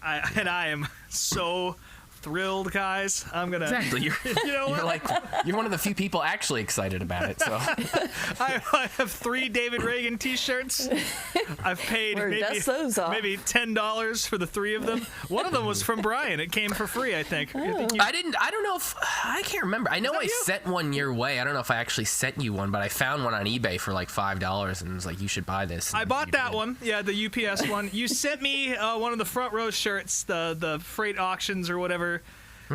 I am so thrilled, guys. I'm gonna Exactly. You're one of the few people actually excited about it. So I have 3 David Reagan T-shirts. I've paid maybe $10 for the 3 of them. One of them was from Brien. It came for free, I think. I don't know if I can't remember. I know I sent one your way. I don't know if I actually sent you one, but I found one on eBay for like $5 and was like, you should buy this. I bought that one. Yeah, the UPS one. You sent me one of the front row shirts, the freight auctions or whatever.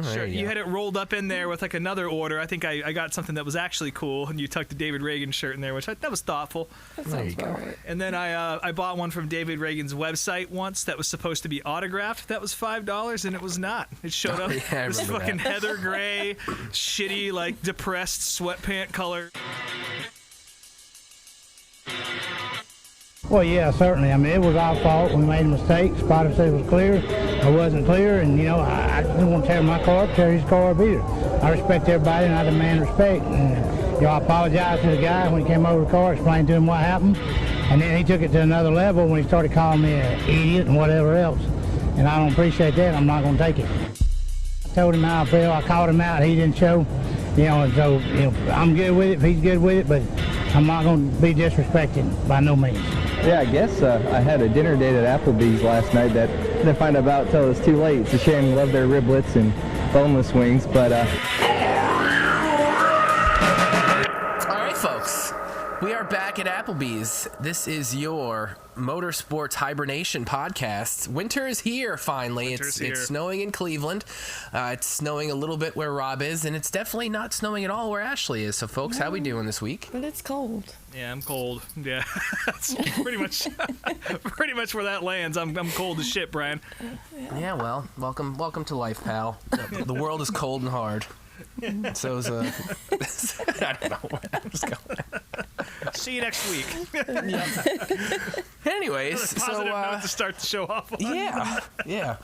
Sure, you had it rolled up in there with like another order. I think I got something that was actually cool, and you tucked the David Reagan shirt in there, which that was thoughtful. That sounds about right. And then I bought one from David Reagan's website once that was supposed to be autographed. That was $5, and it was not. It showed up this fucking heather gray, shitty, like depressed sweatpant color. Well, yeah, certainly. I mean, it was our fault. We made a mistake. Spotter said it was clear. I wasn't clear, and, I didn't want to tear my car up, tear his car up either. I respect everybody, and I demand respect. And, I apologized to the guy when he came over the car, explained to him what happened, and then he took it to another level when he started calling me an idiot and whatever else. And I don't appreciate that. I'm not going to take it. I told him how I feel. I called him out. He didn't show, and so, I'm good with it if he's good with it, but I'm not going to be disrespected by no means. Yeah, I guess I had a dinner date at Applebee's last night that I didn't find out about until it was too late. It's a shame. Love their riblets and boneless wings, but... All right, folks. We are back at Applebee's. This is your Motorsports Hibernation podcast. Winter is here, finally. It's snowing in Cleveland. It's snowing a little bit where Rob is, and it's definitely not snowing at all where Ashley is. So, folks, how we doing this week? But it's cold. Yeah, I'm cold. Yeah, that's pretty much where that lands. I'm cold as shit, Brian. Yeah, well, welcome to life, pal. The world is cold and hard. So is I don't know where I'm just going. See you next week. Anyways, positive note to start the show off on. Yeah.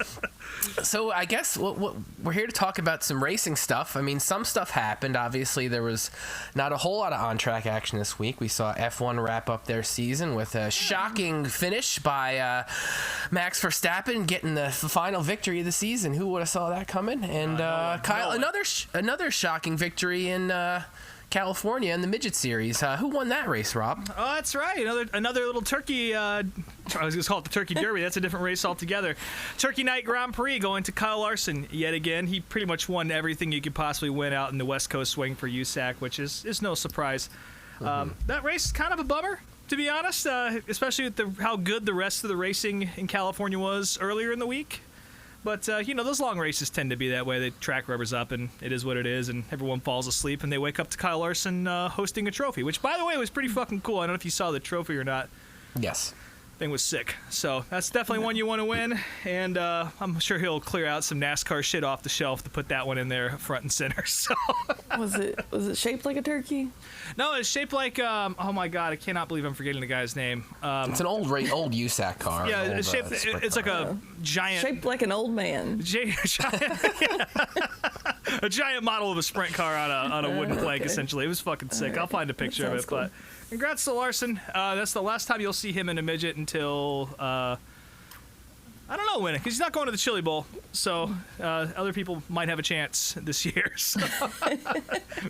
So I guess we're here to talk about some racing stuff. I mean, some stuff happened. Obviously, there was not a whole lot of on-track action this week. We saw F1 wrap up their season with a shocking finish by Max Verstappen getting the final victory of the season. Who would have saw that coming? And Kyle, another shocking victory in California in the Midget Series. Who won that race, Rob? Oh, that's right. Another little turkey. I was going to call it the Turkey Derby. That's a different race altogether. Turkey Night Grand Prix going to Kyle Larson yet again. He pretty much won everything you could possibly win out in the West Coast swing for USAC, which is no surprise. That race is kind of a bummer, to be honest, especially with how good the rest of the racing in California was earlier in the week. But, those long races tend to be that way. The track rubbers up, and it is what it is, and everyone falls asleep, and they wake up to Kyle Larson hosting a trophy, which, by the way, was pretty fucking cool. I don't know if you saw the trophy or not. Yes. Thing was sick. So that's definitely one you want to win, and I'm sure he'll clear out some NASCAR shit off the shelf to put that one in there front and center. So was it shaped like a turkey? No, it's shaped like oh my god, I cannot believe I'm forgetting the guy's name. It's an old USAC car. Yeah, it's shaped. It's like a giant, shaped like an old man. A giant model of a sprint car on a wooden plank. Essentially, it was fucking sick. I'll find a picture of it, cool. but. Congrats to Larson. That's the last time you'll see him in a midget until, I don't know when, because he's not going to the Chili Bowl. So other people might have a chance this year. So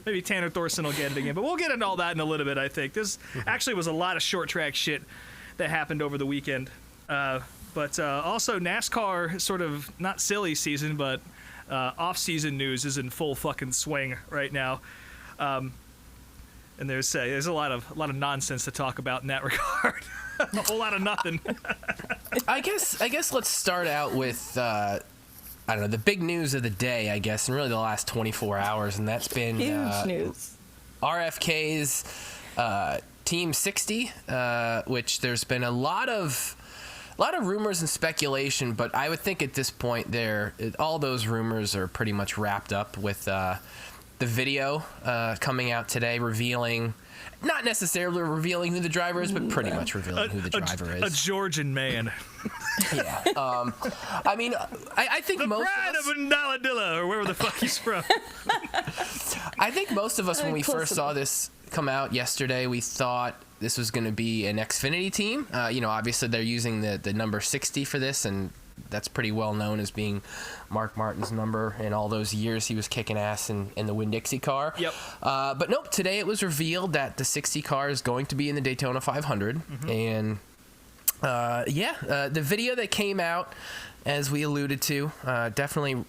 maybe Tanner Thorson will get it again. But we'll get into all that in a little bit, I think. This actually was a lot of short track shit that happened over the weekend. But also NASCAR sort of, not silly season, but off-season news is in full fucking swing right now. And there's a lot of nonsense to talk about in that regard. A whole lot of nothing. I guess let's start out with I don't know, the big news of the day, I guess, and really the last 24 hours, and that's been huge news. RFK's Team 60, which there's been a lot of rumors and speculation, but I would think at this point all those rumors are pretty much wrapped up with the video coming out today revealing, not necessarily revealing who the driver is, but pretty much revealing who the driver is. A Georgian man. Yeah. I mean, I think most Pride of Unadilla, or wherever the fuck he's from. I think most of us, when we first saw this come out yesterday, we thought this was going to be an Xfinity team. Obviously they're using the number 60 for this, and that's pretty well known as being Mark Martin's number, and all those years he was kicking ass in the Winn-Dixie car. Yep. But nope, today it was revealed that the 60 car is going to be in the Daytona 500, and the video that came out, as we alluded to, definitely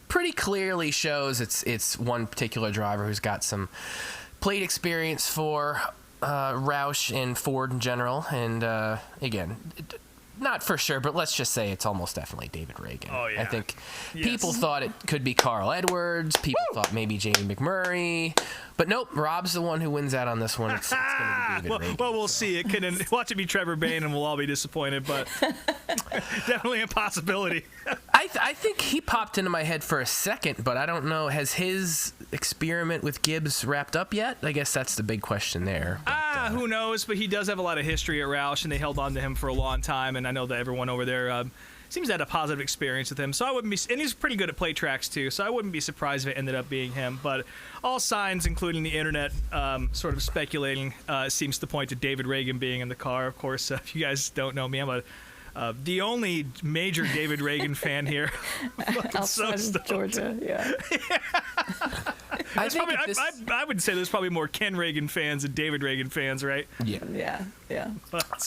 pretty clearly shows it's one particular driver who's got some plate experience for Roush and Ford in general, and again, not for sure, but let's just say it's almost definitely David Reagan. Oh, yeah. I think Yes. people thought it could be Carl Edwards. People thought maybe Jamie McMurray. But nope, Rob's the one who wins out on this one. It's going to be David Reagan. Well, we'll see. It can watch it be Trevor Bayne, and we'll all be disappointed, but definitely a possibility. I think he popped into my head for a second, but I don't know. Has his experiment with Gibbs wrapped up yet? I guess that's the big question there. But, Who knows? But he does have a lot of history at Roush, and they held on to him for a long time. And I know that everyone over there seems to have had a positive experience with him. So I wouldn't be, and he's pretty good at plate tracks too. So I wouldn't be surprised if it ended up being him. But all signs, including the internet, sort of speculating, seems to point to David Reagan being in the car. Of course, if you guys don't know me, I'm the only major David Reagan fan here. Outside of Georgia, yeah. I think at this- I would say there's probably more Ken Reagan fans than David Reagan fans, right? yeah. Yeah.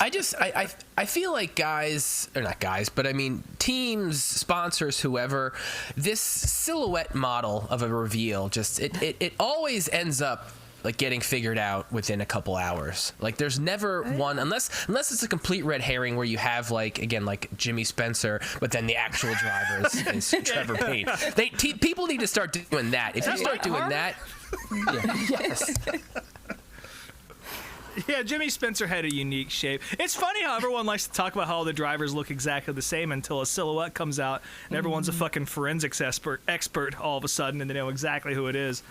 I feel like guys, or not guys, but I mean teams, sponsors, whoever, this silhouette model of a reveal, just it always ends up like getting figured out within a couple hours. Like there's never one, unless it's a complete red herring where you have like Jimmy Spencer, but then the actual driver is Trevor Payne. People need to start doing that. If you start doing that, yes. Yeah, Jimmy Spencer had a unique shape. It's funny how everyone likes to talk about how all the drivers look exactly the same until a silhouette comes out and everyone's a fucking forensics expert all of a sudden, and they know exactly who it is.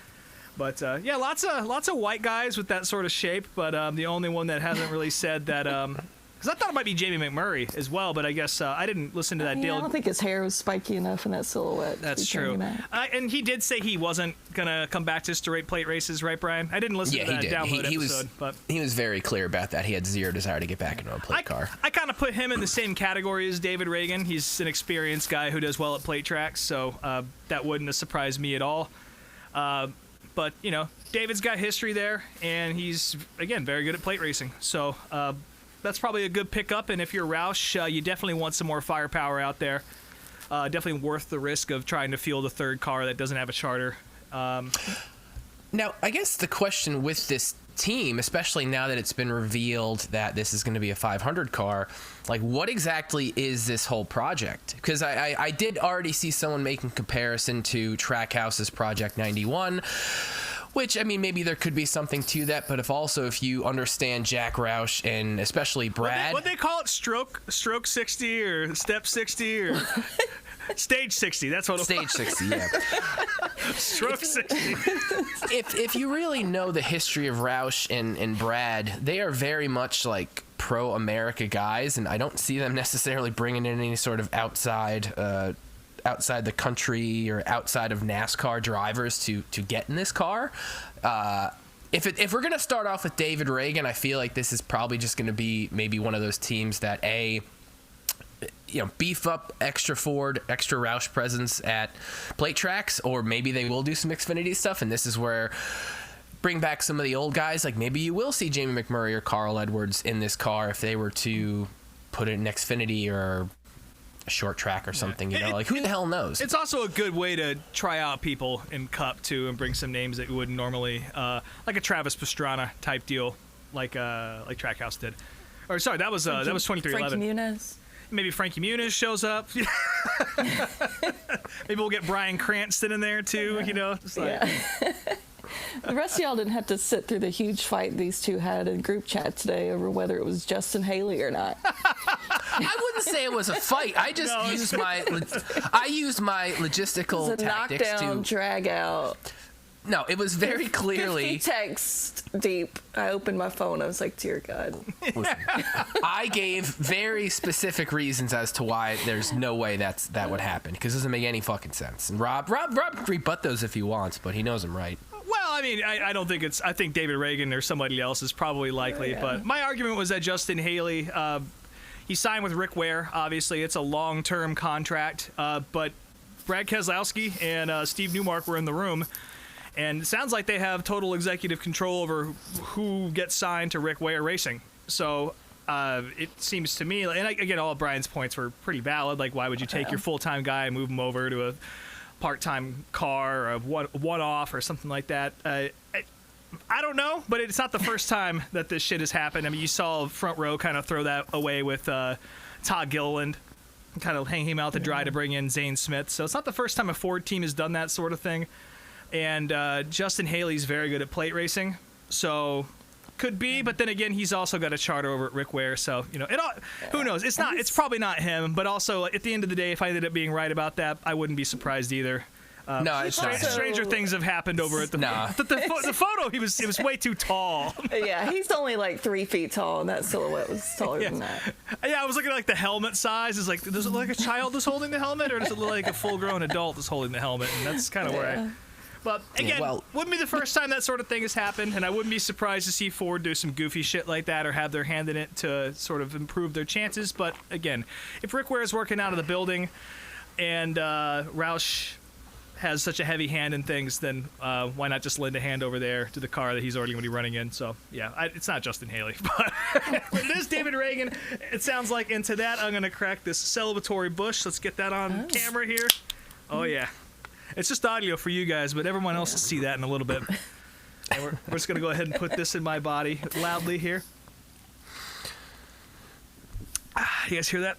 But yeah, lots of white guys with that sort of shape. But the only one that hasn't really said that, because I thought it might be Jamie McMurray as well, but I guess I didn't listen to that I deal. don't think his hair was spiky enough in that silhouette. That's to be true. turning back. And he did say he wasn't gonna come back to straight plate races, right, Brian? I didn't listen to that download episode, but he was very clear about that. He had zero desire to get back into a plate car. I kind of put him in the same category as David Reagan. He's an experienced guy who does well at plate tracks, so that wouldn't have surprised me at all. But, you know, David's got history there, and he's, again, very good at plate racing. So that's probably a good pickup. And if you're Roush, you definitely want some more firepower out there. Definitely worth the risk of trying to field a third car that doesn't have a charter. Now, I guess the question with this team, especially now that it's been revealed that this is going to be a 500 car, like what exactly is this whole project? Because I did already see someone making comparison to Trackhouse's Project 91, which, I mean, maybe there could be something to that, but if you understand Jack Roush and especially Brad... What they call it, stroke 60 or step 60 or... Stage 60, that's what Stage 60, yeah. Stroke 60. If you really know the history of Roush and Brad, they are very much like pro-America guys, and I don't see them necessarily bringing in any sort of outside the country or outside of NASCAR drivers to get in this car. If we're going to start off with David Reagan, I feel like this is probably just going to be maybe one of those teams that, beef up extra Ford, extra Roush presence at plate tracks, or maybe they will do some Xfinity stuff, and this is where bring back some of the old guys. Like maybe you will see Jamie McMurray or Carl Edwards in this car if they were to put it in Xfinity or a short track or something. Like who the hell knows? It's also a good way to try out people in Cup too, and bring some names that you wouldn't normally, like a Travis Pastrana type deal, like Trackhouse did. Or sorry, that was 2311. Frankie Muniz. Maybe Frankie Muniz shows up. Maybe we'll get Brien Cranston in there too. Just like, Yeah. The rest of y'all didn't have to sit through the huge fight these two had in group chat today over whether it was Justin Haley or not. I wouldn't say it was a fight. I just used my logistical It was a tactics knockdown, to drag out. No, it was very 50 clearly. text deep. I opened my phone. I was like, dear God. Listen, I gave very specific reasons as to why there's no way that would happen, because it doesn't make any fucking sense. And Rob can rebut those if he wants, but he knows them right. Well, I mean, I don't think I think David Reagan or somebody else is probably likely, Yeah. but my argument was that Justin Haley, he signed with Rick Ware. Obviously, it's a long-term contract, but Brad Keselowski and Steve Newmark were in the room, and it sounds like they have total executive control over who gets signed to Rick Ware Racing. So it seems to me, and again, all of Brian's points were pretty valid. Like, why would you take your full-time guy and move him over to a part-time car or a one-off or something like that? I don't know, but it's not the first time that this shit has happened. I mean, you saw Front Row kind of throw that away with Todd Gilliland, kind of hang him out to dry to bring in Zane Smith. So it's not the first time a Ford team has done that sort of thing. And Justin Haley's very good at plate racing, so could be. But then again, he's also got a charter over at Rick Ware, so who knows? It's probably not him. But also, at the end of the day, if I ended up being right about that, I wouldn't be surprised either. No, it's not. Stranger things have happened over at the the photo. It was way too tall. Yeah, he's only like 3 feet tall, and that silhouette was taller than that. Yeah, I was looking at like the helmet size. Is like, does it look like a child is holding the helmet, or does it look like a full-grown adult is holding the helmet? And that's kind of where I. But again, wouldn't be the first time that sort of thing has happened, and I wouldn't be surprised to see Ford do some goofy shit like that or have their hand in it to sort of improve their chances. But again, if Rick Ware is working out of the building and Roush has such a heavy hand in things, then why not just lend a hand over there to the car that he's already going to be running in? So, yeah, it's not Justin Haley, but it is David Reagan, it sounds like. And to that, I'm going to crack this celebratory bush. Let's get that on camera here. Oh, yeah. It's just audio for you guys, but everyone else will see that in a little bit. And we're just going to go ahead and put this in my body loudly here. You guys hear that?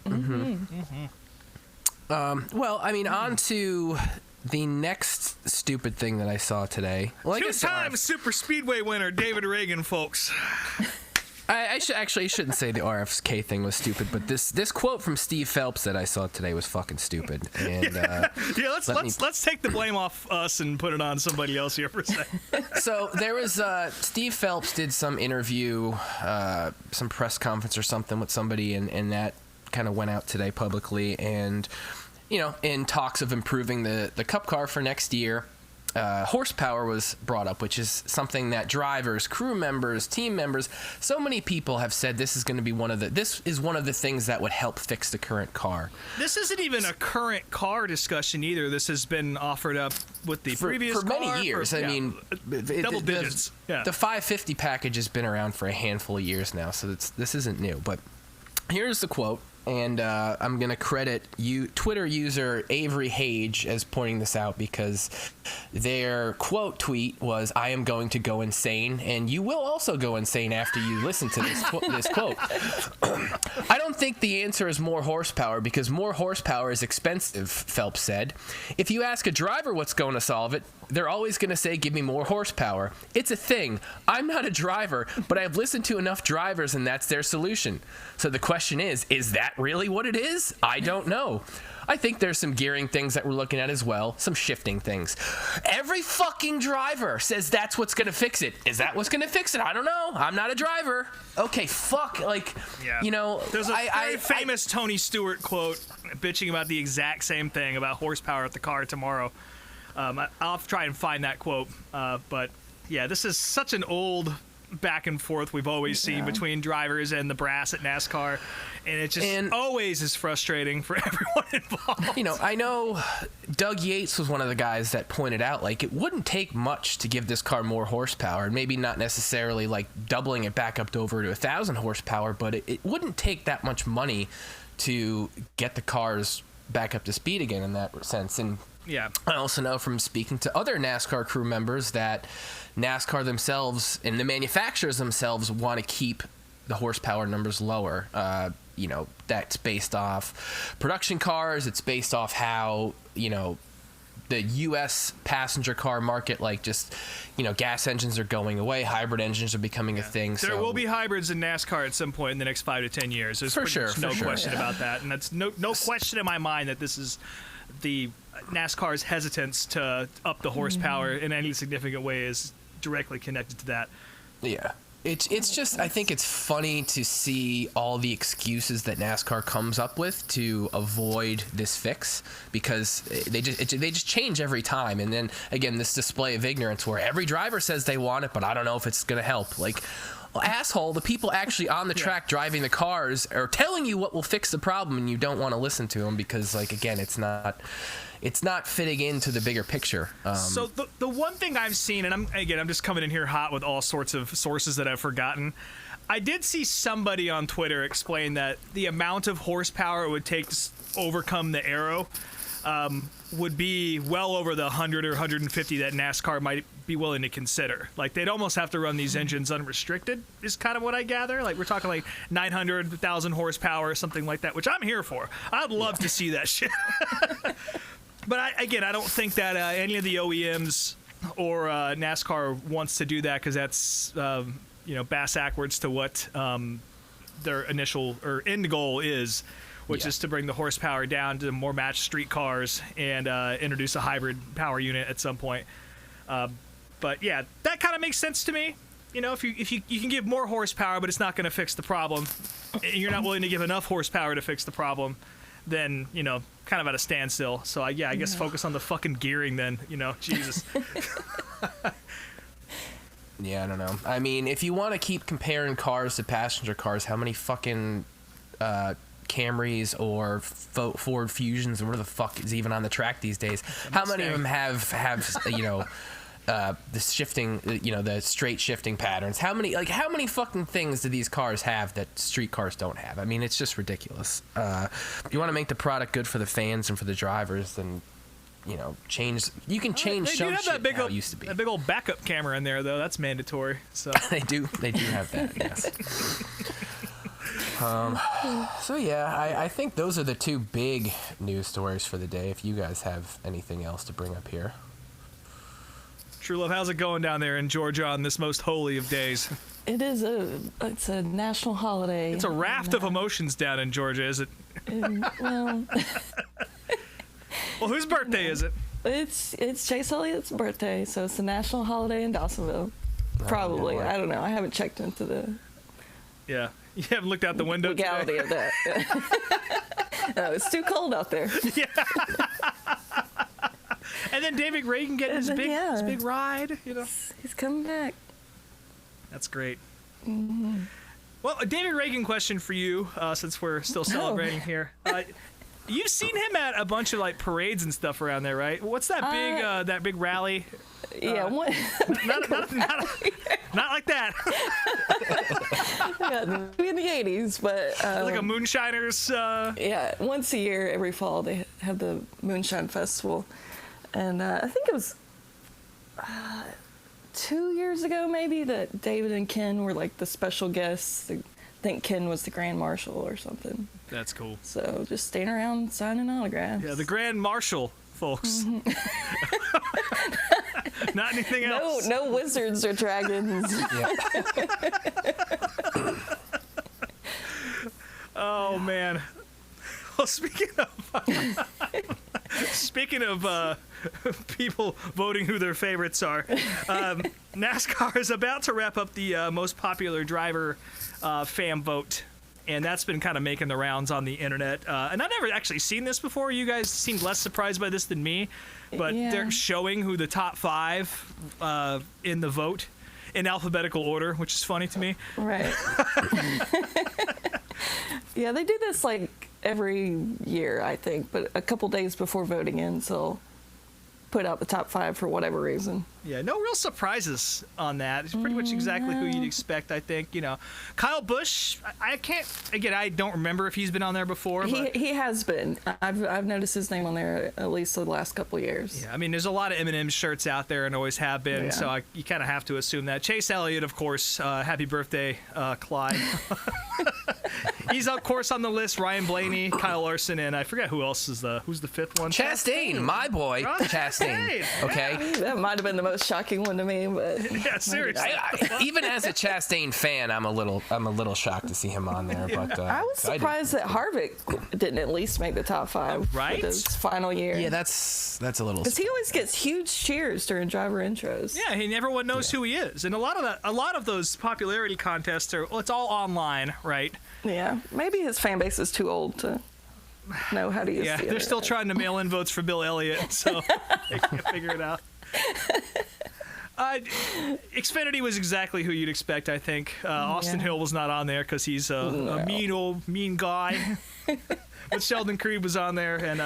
Mm-hmm. Mm-hmm. Well, I mean, on to the next stupid thing that I saw today. Well, Two-time super speedway winner, David Reagan, folks. I shouldn't say the RFK thing was stupid, but this quote from Steve Phelps that I saw today was fucking stupid. And let's take the blame off us and put it on somebody else here for a second. So there was Steve Phelps did some interview, some press conference or something with somebody, and that kind of went out today publicly, and in talks of improving the Cup car for next year, horsepower was brought up, which is something that drivers, crew members, team members, so many people have said this is going to be one of the things that would help fix the current car. This isn't even a current car discussion either. This has been offered up with the previous for car many years. I mean, double digits. The 550 package has been around for a handful of years now, so this isn't new. But here's the quote. And I'm going to credit Twitter user Avery Hage as pointing this out, because their quote tweet was, "I am going to go insane, and you will also go insane after you listen to this quote." I don't think the answer is more horsepower, because more horsepower is expensive, Phelps said. If you ask a driver what's going to solve it, they're always going to say, "Give me more horsepower." It's a thing. I'm not a driver, but I've listened to enough drivers, and that's their solution. So the question is that really what it is? I don't know. I think there's some gearing things that we're looking at as well, some shifting things. Every fucking driver says that's what's going to fix it. Is that what's going to fix it? I don't know. I'm not a driver. Okay, fuck. There's a very famous Tony Stewart quote bitching about the exact same thing about horsepower at the car tomorrow. I'll try and find that quote. But, yeah, this is such an old back and forth we've always seen between drivers and the brass at NASCAR. And it just always is frustrating for everyone involved. I know Doug Yates was one of the guys that pointed out, it wouldn't take much to give this car more horsepower. And maybe not necessarily, doubling it back up to over to 1,000 horsepower, but it wouldn't take that much money to get the cars back up to speed again in that sense. And yeah, I also know from speaking to other NASCAR crew members that NASCAR themselves and the manufacturers themselves want to keep the horsepower numbers lower. That's based off production cars. It's based off how, the U.S. passenger car market, gas engines are going away. Hybrid engines are becoming a thing. There will be hybrids in NASCAR at some point in the next 5 to 10 years. There's no question about that. And that's no question in my mind that this is the NASCAR's hesitance to up the horsepower in any significant way is directly connected to that. Yeah. It's just, I think it's funny to see all the excuses that NASCAR comes up with to avoid this fix, because they just change every time. And then again, this display of ignorance where every driver says they want it, but I don't know if it's going to help. asshole, the people actually on the track driving the cars are telling you what will fix the problem, and you don't want to listen to them because, like, again, it's not fitting into the bigger picture. So the one thing I've seen, and I'm just coming in here hot with all sorts of sources that I've forgotten. I did see somebody on Twitter explain that the amount of horsepower it would take to overcome the Aero would be well over the 100 or 150 that NASCAR might be willing to consider. Like, they'd almost have to run these engines unrestricted, is kind of what I gather. Like, we're talking like 900, 1,000 horsepower or something like that, which I'm here for. I'd love to see that shit. But I don't think that any of the OEMs or NASCAR wants to do that because that's, bass backwards to what their initial or end goal is, which is to bring the horsepower down to more matched street cars and introduce a hybrid power unit at some point. But yeah, that kind of makes sense to me. If you can give more horsepower, but it's not going to fix the problem, and you're not willing to give enough horsepower to fix the problem, then kind of at a standstill. So I guess focus on the fucking gearing then. Jesus. Yeah, I don't know. I mean, if you want to keep comparing cars to passenger cars, how many fucking Camrys or Ford Fusions or whatever the fuck is even on the track these days? How many of them have the shifting, the straight shifting patterns? How many fucking things do these cars have that street cars don't have? I mean, it's just ridiculous. If you want to make the product good for the fans and for the drivers, then change. You can change some shit how it used to be. That big old backup camera in there, though, that's mandatory. So they do have that. Yes. So yeah, I think those are the two big news stories for the day. If you guys have anything else to bring up here. True Love, how's it going down there in Georgia on this most holy of days? It's a national holiday. It's a raft of emotions down in Georgia, is it? Well, whose birthday is it? It's Chase Elliott's birthday, so it's a national holiday in Dawsonville. Probably. Yeah. I don't know. I haven't checked into the Yeah. You haven't looked out the window legality today? of that. No, it's too cold out there. Yeah. And then David Reagan getting his big ride, He's coming back. That's great. Mm-hmm. Well, a David Reagan question for you, since we're still celebrating here. You've seen him at a bunch of like parades and stuff around there, right? What's that big rally? Yeah, one. Not like that. Yeah, in the 80s, but like a moonshiners. Yeah, once a year, every fall, they have the Moonshine Festival, and I think it was 2 years ago, maybe, that David and Ken were like the special guests. I think Ken was the Grand Marshal or something. That's cool. So just staying around signing autographs. Yeah, the Grand Marshal, folks. Mm-hmm. Not anything else. No wizards or dragons. Oh man. Well, speaking of people voting who their favorites are, NASCAR is about to wrap up the most popular driver fan vote. And that's been kind of making the rounds on the internet. And I've never actually seen this before. You guys seemed less surprised by this than me. But they're showing who the top 5 in the vote in alphabetical order, which is funny to me. Right. Yeah, they do this like every year, I think. But a couple days before voting ends, they'll put out the top 5 for whatever reason. Yeah, no real surprises on that. It's pretty much exactly who you'd expect, I think. Kyle Busch, I don't remember if he's been on there before. He has been. I've noticed his name on there at least the last couple of years. Yeah, I mean, there's a lot of M&M shirts out there and always have been, so you kind of have to assume that. Chase Elliott, of course, happy birthday, Clyde. He's, of course, on the list. Ryan Blaney, Kyle Larson, and I forget who's the 5th one. Chastain, my boy. Chastain. Okay. That might have been the most shocking one to me, but yeah, seriously. Even as a Chastain fan, I'm a little shocked to see him on there. But I was surprised that Harvick didn't at least make the top 5 right? for his final year. Yeah, that's a little. Because he always gets huge cheers during driver intros. Yeah, and everyone knows who he is, and a lot of those popularity contests it's all online, right? Yeah, maybe his fan base is too old to know how to use. Yeah, they're still trying to mail in votes for Bill Elliott, so they can't figure it out. Xfinity was exactly who you'd expect, I think. Austin Hill was not on there because he's a mean guy. But Sheldon Creed was on there, and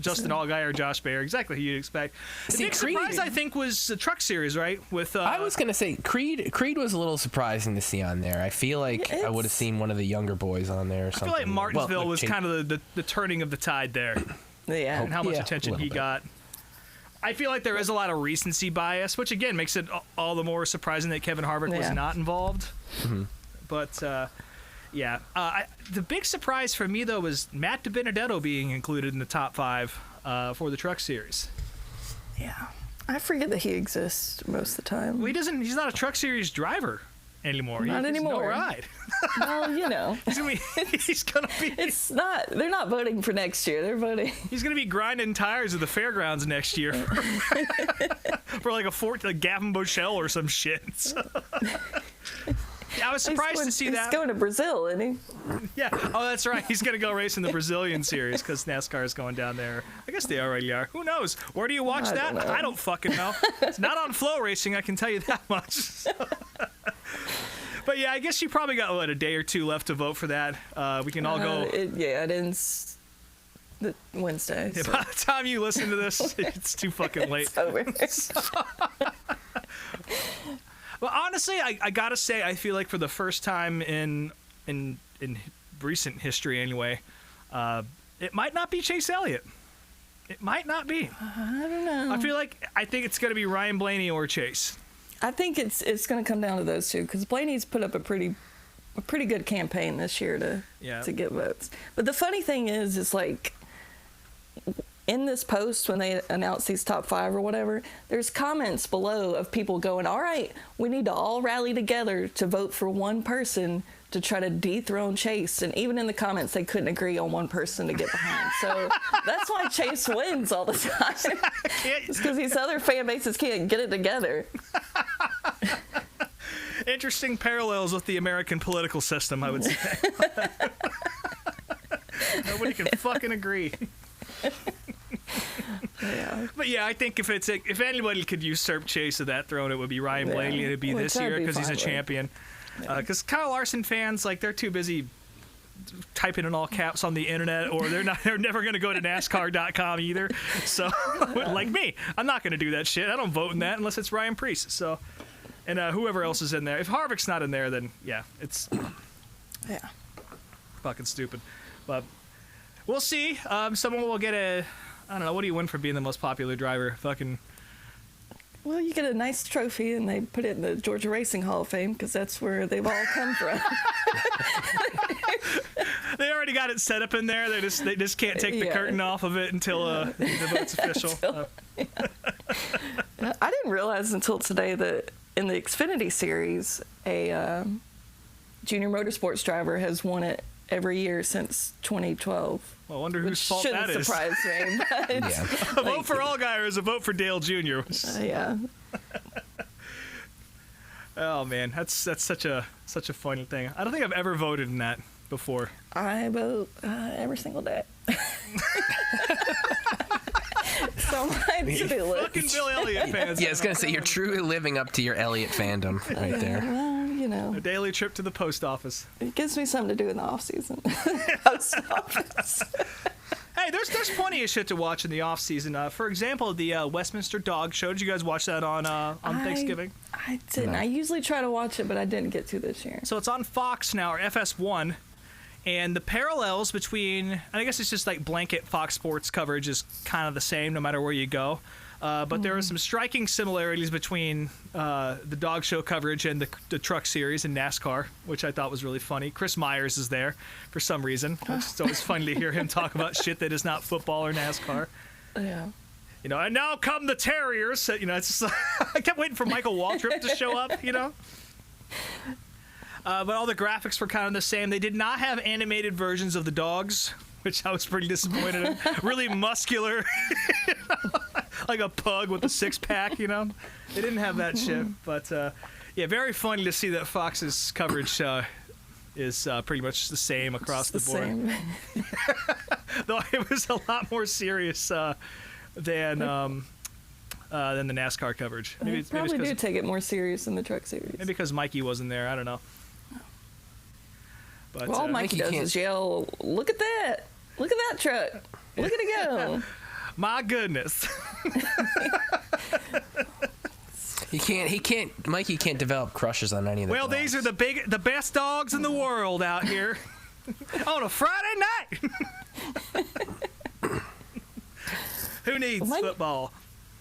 Justin Allgaier, Josh Baer, exactly who you'd expect. The big surprise, I think, was the Truck Series, right? With I was going to say, Creed was a little surprising to see on there. I feel like I would have seen one of the younger boys on there or something. I feel like Martinsville was kind of the turning of the tide there. Yeah. And how much attention he got. I feel like there is a lot of recency bias, which, again, makes it all the more surprising that Kevin Harvick was not involved. Mm-hmm. But... yeah. The big surprise for me, though, was Matt DiBenedetto being included in the top 5 for the Truck Series. Yeah. I forget that he exists most of the time. Well, he's not a Truck Series driver anymore. Not anymore. No ride. Well, you know. He's gonna be... It's not... They're not voting for next year. They're voting... He's going to be grinding tires at the fairgrounds next year. For like a Gavin Bochelle or some shit. So. I was surprised to see that. He's going to Brazil, isn't he? Yeah. Oh, that's right. He's going to go race in the Brazilian series because NASCAR is going down there. I guess they already are. Who knows? Where do you watch that? I don't fucking know. It's not on Flow Racing, I can tell you that much. But yeah, I guess you probably got, a day or two left to vote for that. We can all go. It ends Wednesday. So. By the time you listen to this, it's too fucking late. It's over. Well, honestly, I gotta say, I feel like for the first time in recent history, anyway, it might not be Chase Elliott. It might not be. I don't know. I think it's gonna be Ryan Blaney or Chase. I think it's gonna come down to those two because Blaney's put up a pretty good campaign this year to get votes. But the funny thing is like. In this post, when they announce these top 5 or whatever, there's comments below of people going, all right, we need to all rally together to vote for one person to try to dethrone Chase. And even in the comments, they couldn't agree on one person to get behind. So that's why Chase wins all the time. It's because these other fan bases can't get it together. Interesting parallels with the American political system, I would say. Nobody can fucking agree. Yeah. But yeah, I think if anybody could usurp Chase of that throne, it would be Ryan Blaney, and it'd be this year because he's a champion. Because Kyle Larson fans, they're too busy typing in all caps on the internet, or they're never going to go to NASCAR.com either. So, like me, I'm not going to do that shit. I don't vote in that unless it's Ryan Preece. So, and whoever else is in there. If Harvick's not in there, then yeah, it's fucking stupid. But we'll see. Someone will get I don't know. What do you win for being the most popular driver? Well, you get a nice trophy, and they put it in the Georgia Racing Hall of Fame because that's where they've all come from. They already got it set up in there. They just can't take the curtain off of it until the vote's official. I didn't realize until today that in the Xfinity Series, a junior motorsports driver has won it every year since 2012. Well, I wonder whose fault that is. Shouldn't surprise me. But a vote for Allgaier is a vote for Dale Jr. Yeah. Oh man, that's such a funny thing. I don't think I've ever voted in that before. I vote every single day. So my to-do list. Fucking Bill Elliott fans. Yeah, I was gonna say you're truly living up to your Elliott fandom right there. Well, you know, a daily trip to the post office. It gives me something to do in the off season. Post office. Hey, there's plenty of shit to watch in the off season. For example, the Westminster Dog Show. Did you guys watch that on Thanksgiving? I didn't. No. I usually try to watch it, but I didn't get to this year. So it's on Fox now, or FS1. And the parallels between, and I guess it's just like blanket Fox Sports coverage is kind of the same no matter where you go. But there are some striking similarities between the dog show coverage and the truck series in NASCAR, which I thought was really funny. Chris Myers is there for some reason. It's always funny to hear him talk about shit that is not football or NASCAR. Yeah. You know, and now come the Terriers. You know, it's just like, I kept waiting for Michael Waltrip to show up, you know. But all the graphics were kind of the same. They did not have animated versions of the dogs, which I was pretty disappointed in. Really muscular, like a pug with a six-pack, you know? They didn't have that shit. But, yeah, very funny to see that Fox's coverage is pretty much the same across the board. Same. Though it was a lot more serious than than the NASCAR coverage. They probably do take it more serious in the Truck Series. Maybe because Mikey wasn't there. I don't know. But, all Mikey does is yell, "Look at that! Look at that truck! Look at it go!" My goodness. Mikey can't develop crushes on any of the Well, dogs. these are the best dogs in the world out here on a Friday night. Who needs football?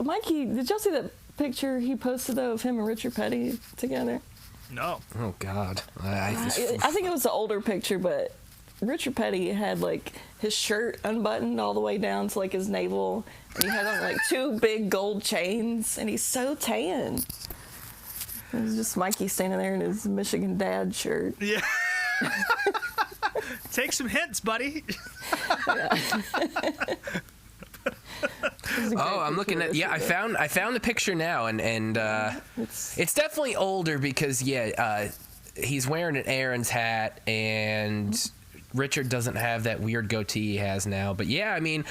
Mikey, did y'all see that picture he posted though of him and Richard Petty together? No. Oh God. I think it was an older picture, but Richard Petty had like his shirt unbuttoned all the way down to like his navel, and he had on like 2 big gold chains, and he's so tan. It was just Mikey standing there in his Michigan Dad shirt. Yeah. Take some hints, buddy. Oh, I'm looking at. Yeah, I found the picture now, and it's definitely older because he's wearing an Aaron's hat, and Richard doesn't have that weird goatee he has now. But yeah, I mean,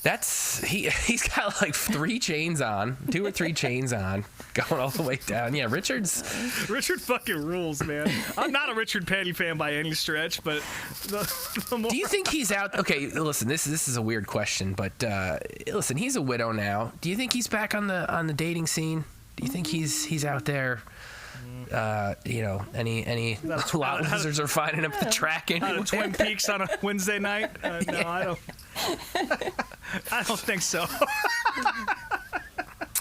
he's got like 3 chains on, 2 or 3 chains on, going all the way down. Yeah, Richard fucking rules, man. I'm not a Richard Petty fan by any stretch, but the more... Do you think he's out? Okay, listen, this is a weird question, but listen, he's a widow now. Do you think he's back on the dating scene? Do you think he's out there? Any lot losers are finding up the track anyway? Twin Peaks on a Wednesday night? No, I don't. I don't think so.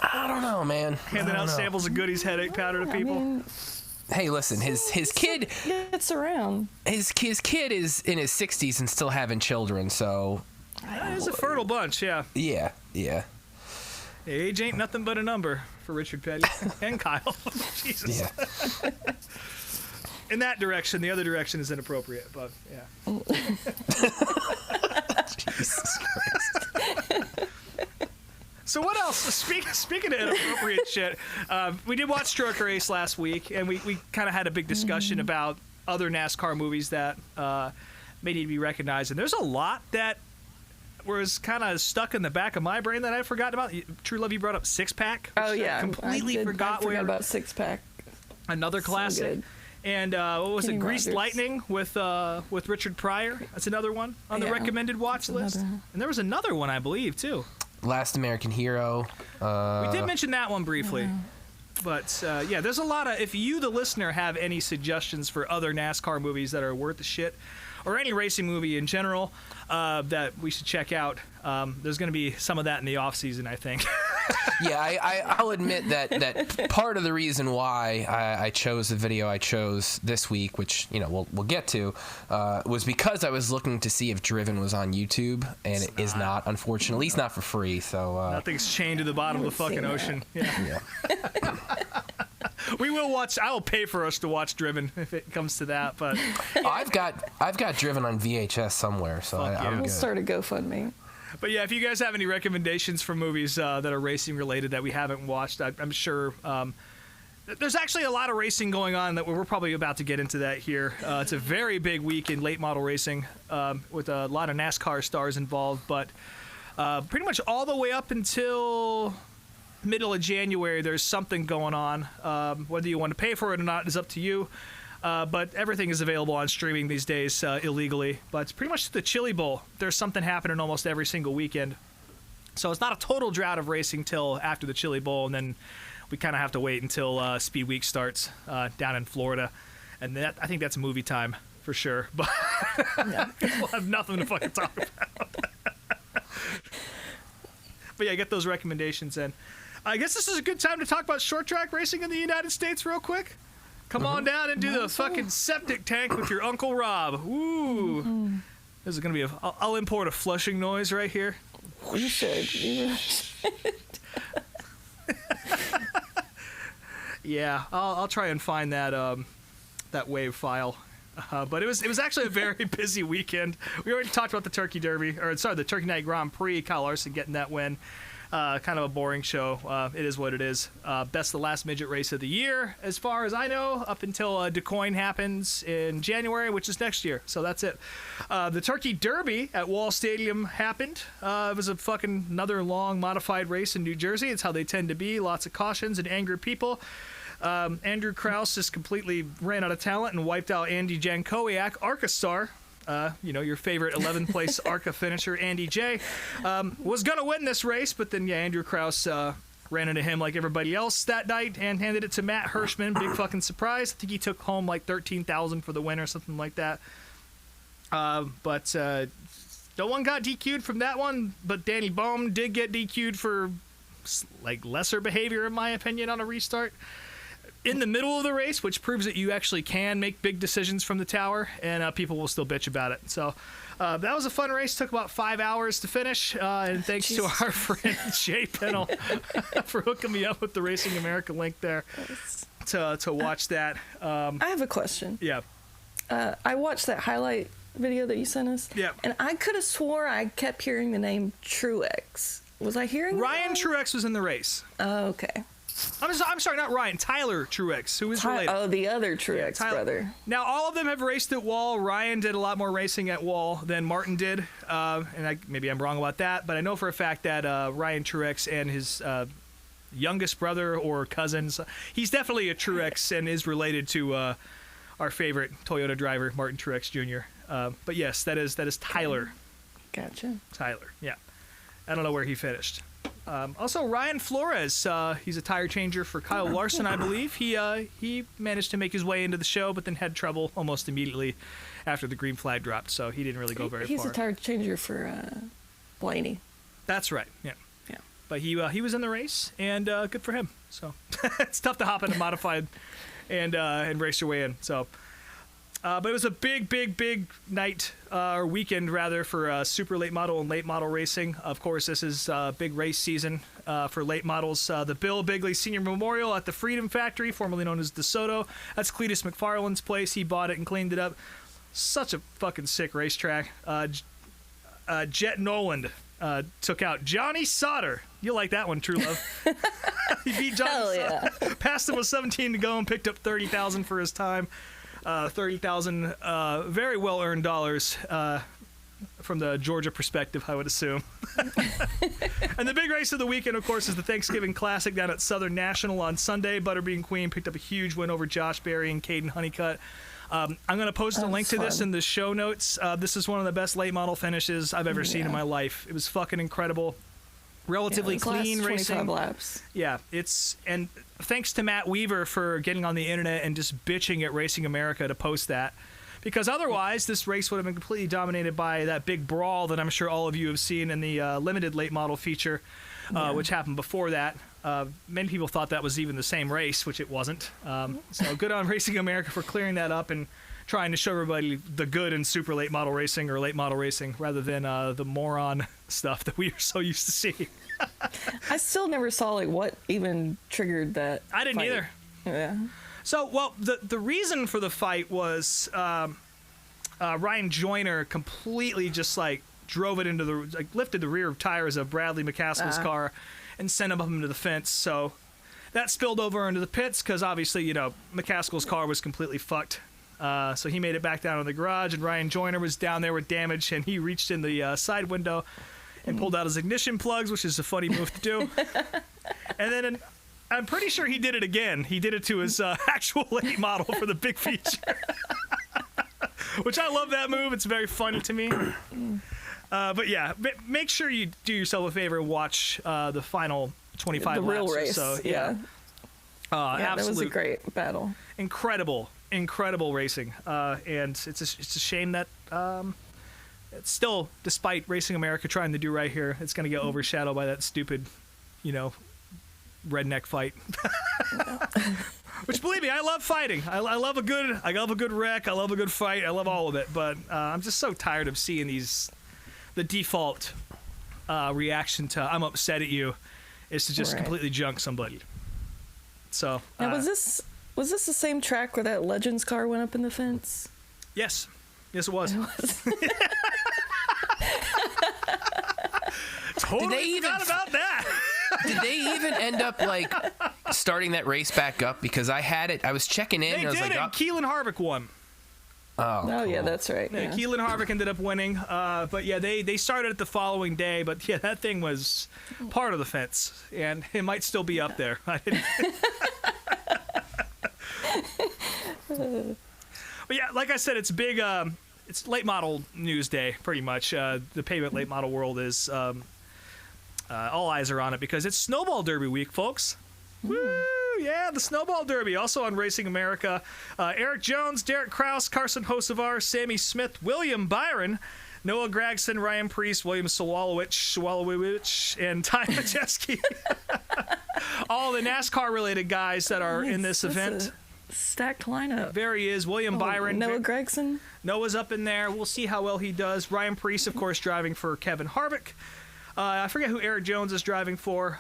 I don't know, man. Handing out samples of goodies, headache powder to people. I mean, hey, listen, his kid gets around. His kid is in his 60s and still having children, so it's a fertile bunch, yeah. Yeah. Age ain't nothing but a number for Richard Petty and Kyle. Jesus. Yeah. In that direction, the other direction is inappropriate, but yeah. Jesus Christ. So what else? Speaking of inappropriate shit, we did watch Stroker Race last week, and we kind of had a big discussion about other NASCAR movies that may need to be recognized. And there's a lot that was kind of stuck in the back of my brain that I forgot about. True Love, you brought up Six Pack. Oh yeah, completely forgot about Six Pack. Another classic. So and what was Kenny it? Greased Rogers. Lightning with Richard Pryor. That's another one on the recommended watch list. And there was another one, I believe, too. Last American Hero. We did mention that one briefly. But, there's a lot of... If you, the listener, have any suggestions for other NASCAR movies that are worth the shit, or any racing movie in general that we should check out, there's going to be some of that in the off-season, I think. Yeah, I'll admit that part of the reason why I chose the video I chose this week, which we'll get to, was because I was looking to see if Driven was on YouTube, and it is not, unfortunately, at least not for free. So nothing's chained to the bottom of the fucking ocean. Yeah. We will watch. I will pay for us to watch Driven if it comes to that. But I've got Driven on VHS somewhere, so I'm We'll good. start a GoFundMe. But yeah, if you guys have any recommendations for movies that are racing related that we haven't watched, I'm sure there's actually a lot of racing going on that we're probably about to get into that here. It's a very big week in late model racing with a lot of NASCAR stars involved, but pretty much all the way up until middle of January, there's something going on. Whether you want to pay for it or not is up to you. But everything is available on streaming these days illegally. But it's pretty much the Chili Bowl. There's something happening almost every single weekend. So it's not a total drought of racing till after the Chili Bowl, and then we kind of have to wait until Speed Week starts down in Florida. And I think that's movie time for sure. But we'll have nothing to fucking talk about. But yeah, get those recommendations in. I guess this is a good time to talk about short track racing in the United States real quick. Come on down and do the fucking septic tank with your Uncle Rob. Ooh. This is going to be I'll import a flushing noise right here. You should. Yeah, I'll try and find that that wave file. But it was actually a very busy weekend. We already talked about the Turkey Derby, the Turkey Night Grand Prix, Kyle Larson getting that win. Kind of a boring show. It is what it is. Best the last midget race of the year, as far as I know, up until DuQuoin happens in January, which is next year. So that's it. The Turkey Derby at Wall Stadium happened. It was a fucking another long modified race in New Jersey. It's how they tend to be. Lots of cautions and angry people. Andrew Krause just completely ran out of talent and wiped out Andy Jankowiak, ARCA star. Your favorite 11th place ARCA finisher, Andy J, was going to win this race, but then, Andrew Krause ran into him like everybody else that night and handed it to Matt Hirschman. Big fucking surprise. I think he took home like $13,000 for the win or something like that. But no one got DQ'd from that one, but Danny Bohm did get DQ'd for like lesser behavior, in my opinion, on a restart. In the middle of the race, which proves that you actually can make big decisions from the tower, and people will still bitch about it. So that was a fun race. Took about 5 hours to finish, and thanks to our friend Jay Pennell for hooking me up with the Racing America link there to watch that. I have a question. Yeah. I watched that highlight video that you sent us. Yeah. And I could have swore I kept hearing the name Truex. Was I hearing Ryan that? Truex was in the race. Oh, okay. I'm sorry, not Ryan. Tyler Truex, who is related. Oh, the other Truex brother. Now, all of them have raced at Wall. Ryan did a lot more racing at Wall than Martin did. And maybe I'm wrong about that, but I know for a fact that Ryan Truex and his youngest brother or cousins, he's definitely a Truex and is related to our favorite Toyota driver, Martin Truex Jr. But yes, that is Tyler. Gotcha. Tyler, yeah. I don't know where he finished. Also, Ryan Flores, he's a tire changer for Kyle Larson, I believe. He managed to make his way into the show, but then had trouble almost immediately after the green flag dropped, so he didn't really go very far. He's a tire changer for Blaney. That's right, yeah. Yeah. But he was in the race, and good for him. So it's tough to hop into modified and race your way in. So, but it was a big night, or weekend rather, for super late model and late model racing. Of course, this is big race season for late models. The Bill Bigley Senior Memorial at the Freedom Factory, formerly known as DeSoto. That's Cletus McFarland's place. He bought it and cleaned it up. Such a fucking sick racetrack. Jet Noland took out Johnny Sauter. You'll like that one, True Love. He beat Johnny Sauter. Passed him with 17 to go and picked up $30,000 for his time. 30,000 very well-earned dollars from the Georgia perspective, I would assume. And the big race of the weekend, of course, is the Thanksgiving Classic down at Southern National on Sunday. Butterbean Queen picked up a huge win over Josh Berry and Caden Honeycutt. I'm going to post a link to this in the show notes. This is one of the best late model finishes I've ever seen in my life. It was fucking incredible. Relatively clean racing. 25 laps. Yeah, and thanks to Matt Weaver for getting on the internet and just bitching at Racing America to post that, because otherwise this race would have been completely dominated by that big brawl that I'm sure all of you have seen in the limited late model feature, which happened before that. Many people thought that was even the same race, which it wasn't. So good on Racing America for clearing that up and trying to show everybody the good in super late model racing or late model racing rather than the moron stuff that we are so used to seeing. I still never saw what even triggered that. I didn't either. Yeah. So, well, the reason for the fight was Ryan Joyner completely just drove it into lifted the rear tires of Bradley McCaskill's car and sent him up into the fence. So that spilled over into the pits because obviously, McCaskill's car was completely fucked. So he made it back down to the garage, and Ryan Joyner was down there with damage, and he reached in the side window and pulled out his ignition plugs, which is a funny move to do. And then I'm pretty sure he did it again. He did it to his actual late model for the big feature. Which I love that move. It's very funny to me. But yeah, make sure you do yourself a favor and watch the final 25 the laps real race. or so. Yeah. That was a great battle. Incredible racing. And it's a shame that it's still, despite Racing America trying to do right here, it's going to get overshadowed by that stupid, redneck fight. Which, believe me, I love fighting. I love a good wreck. I love a good fight. I love all of it. But I'm just so tired of seeing the default reaction to "I'm upset at you" is to just completely junk somebody. So now, was this the same track where that Legends car went up in the fence? Yes, it was. Totally forgot about that. Did they even end up like starting that race back up? Because I was checking in. They and I was did like, it. Keelan Harvick won. Oh, Oh, yeah, cool. that's right. Yeah, Yeah. Keelan Harvick ended up winning. But yeah, they started it the following day. But yeah, that thing was part of the fence, and it might still be up there. But yeah, like I said, it's big. It's late model news day, pretty much. The pavement late model world is all eyes are on it because it's Snowball Derby week, folks. Woo! Yeah, the Snowball Derby, also on Racing America. Eric Jones, Derek Kraus, Carson Hocevar, Sammy Smith, William Byron, Noah Gragson, Ryan Priest, William Swalowicz, and Ty Majeski. All the NASCAR-related guys that are in this event. Stacked lineup. There he is, William Byron. Noah Gragson. Noah's up in there. We'll see how well he does. Ryan Priest, of course, driving for Kevin Harvick. I forget who Eric Jones is driving for,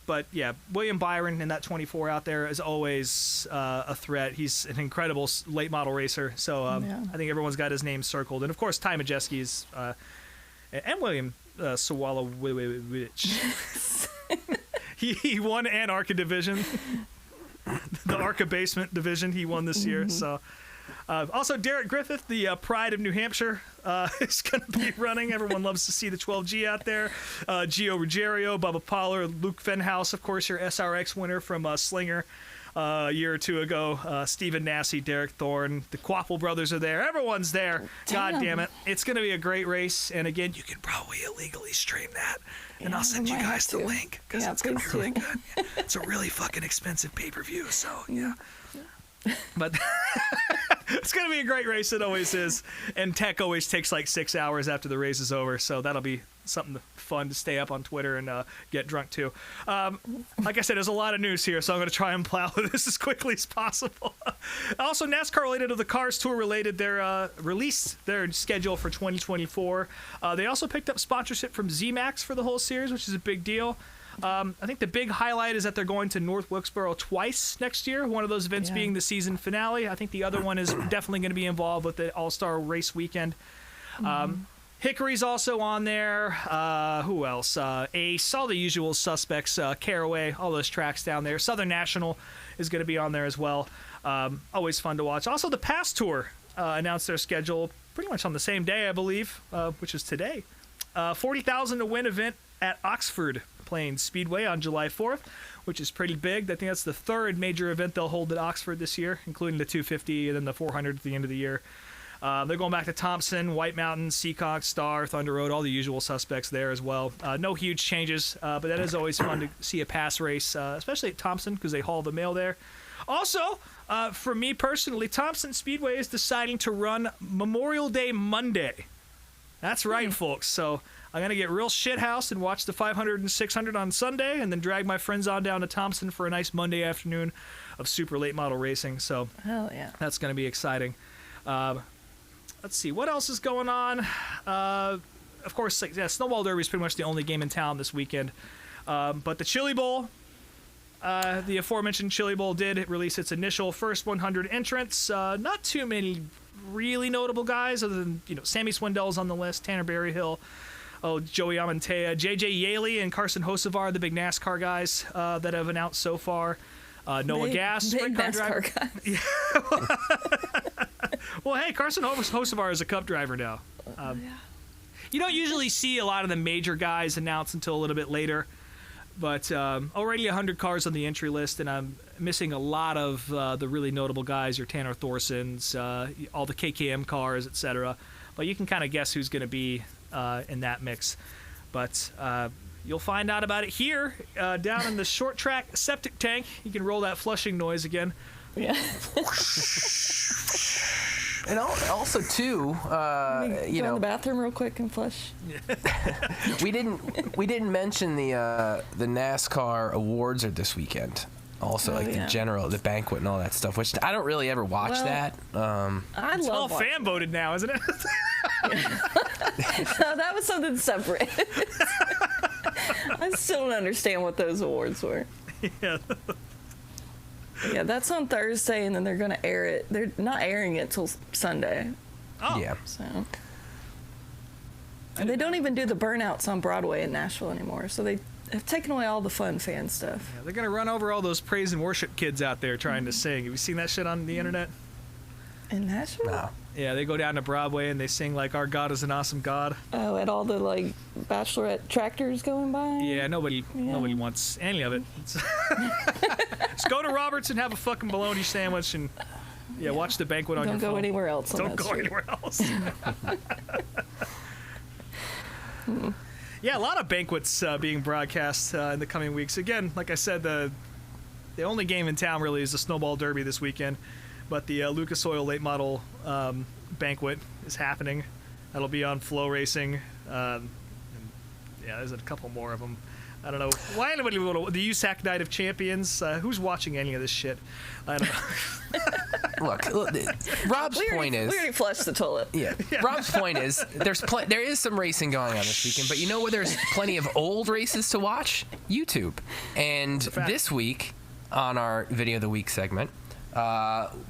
but yeah, William Byron in that 24 out there is always a threat. He's an incredible late model racer, so I think everyone's got his name circled. And of course, Ty Majeski's and William Swalowicz. He won an ARCA division, the ARCA basement division. He won this year, so. Also, Derek Griffith, the Pride of New Hampshire, is going to be running. Everyone loves to see the 12G out there. Gio Ruggiero, Bubba Pollard, Luke Fenhouse, of course, your SRX winner from Slinger a year or two ago. Stephen Nassy, Derek Thorne, the Quapple brothers are there. Everyone's there. God damn it. It's going to be a great race. And again, you can probably illegally stream that. And I'll send you guys the link because it's going to be really good. It's a really fucking expensive pay-per-view, so yeah. But it's going to be a great race. It always is. And tech always takes like 6 hours after the race is over. So that'll be something fun to stay up on Twitter and get drunk to. Like I said, there's a lot of news here, so I'm going to try and plow this as quickly as possible. Also, NASCAR related to the Cars Tour related, their released their schedule for 2024. They also picked up sponsorship from ZMAX for the whole series, which is a big deal. I think the big highlight is that they're going to North Wilkesboro twice next year, one of those events being the season finale. I think the other one is definitely going to be involved with the All-Star Race Weekend. Hickory's also on there. Who else? Ace, all the usual suspects, Caraway, all those tracks down there. Southern National is going to be on there as well. Always fun to watch. Also, the Pass Tour announced their schedule pretty much on the same day, I believe, which is today. $40,000 to win event at Oxford Plains Speedway on July 4th, which is pretty big. I think that's the third major event they'll hold at Oxford this year, including the 250 and then the 400 at the end of the year. They're going back to Thompson, White Mountain, Seekonk, Star, Thunder Road, all the usual suspects there as well. No huge changes, but that is always fun to see a pass race, especially at Thompson because they haul the mail there. Also, for me personally, Thompson Speedway is deciding to run Memorial Day Monday. That's right, folks. So I'm going to get real shithoused and watch the 500 and 600 on Sunday and then drag my friends on down to Thompson for a nice Monday afternoon of super late model racing. So that's going to be exciting. Let's see. What else is going on? Of course, Snowball Derby is pretty much the only game in town this weekend. But the Chili Bowl, the aforementioned Chili Bowl did release its initial first 100 entrants. Not too many really notable guys other than, Sammy Swindell's on the list, Tanner Berryhill, Joey Amantea, JJ Yaley and Carson Hocevar, the big NASCAR guys that have announced so far. Noah Gass, big NASCAR guys. Well, hey, Carson Hocevar is a Cup driver now. You don't usually see a lot of the major guys announced until a little bit later, but already 100 cars on the entry list, and I'm missing a lot of the really notable guys, your Tanner Thorsons, all the KKM cars, etc. But you can kind of guess who's going to be in that mix. But you'll find out about it here down in the short track septic tank. You can roll that flushing noise again. Yeah. And also too, go in the bathroom real quick and flush. we didn't mention the NASCAR awards are this weekend. Also, the banquet and all that stuff, which I don't really ever watch that. It's all fan voted now, isn't it? No, that was something separate. I still don't understand what those awards were. Yeah. Yeah, that's on Thursday, and then they're going to air it. They're not airing it till Sunday. Oh. Yeah. So. And they don't even do the burnouts on Broadway in Nashville anymore. So they have taken away all the fun fan stuff. Yeah, they're going to run over all those praise and worship kids out there trying to sing. Have you seen that shit on the internet? In Nashville? No. Yeah, they go down to Broadway and they sing like "Our God is an Awesome God." Oh, at all the like bachelorette tractors going by. Yeah, nobody wants any of it. Just go to Roberts and have a fucking bologna sandwich and watch the banquet on your phone. Don't go anywhere else. Don't go anywhere else. Yeah, a lot of banquets being broadcast in the coming weeks. Again, like I said, the only game in town really is the Snowball Derby this weekend. But the Lucas Oil Late Model banquet is happening. That'll be on Flow Racing. And there's a couple more of them. I don't know. Why anybody would go to the USAC Night of Champions? Who's watching any of this shit? I don't know. Look, Rob's point is... We already flushed the toilet. Yeah. Rob's point is there is some racing going on this weekend, but you know where there's plenty of old races to watch? YouTube. And this week, on our Video of the Week segment,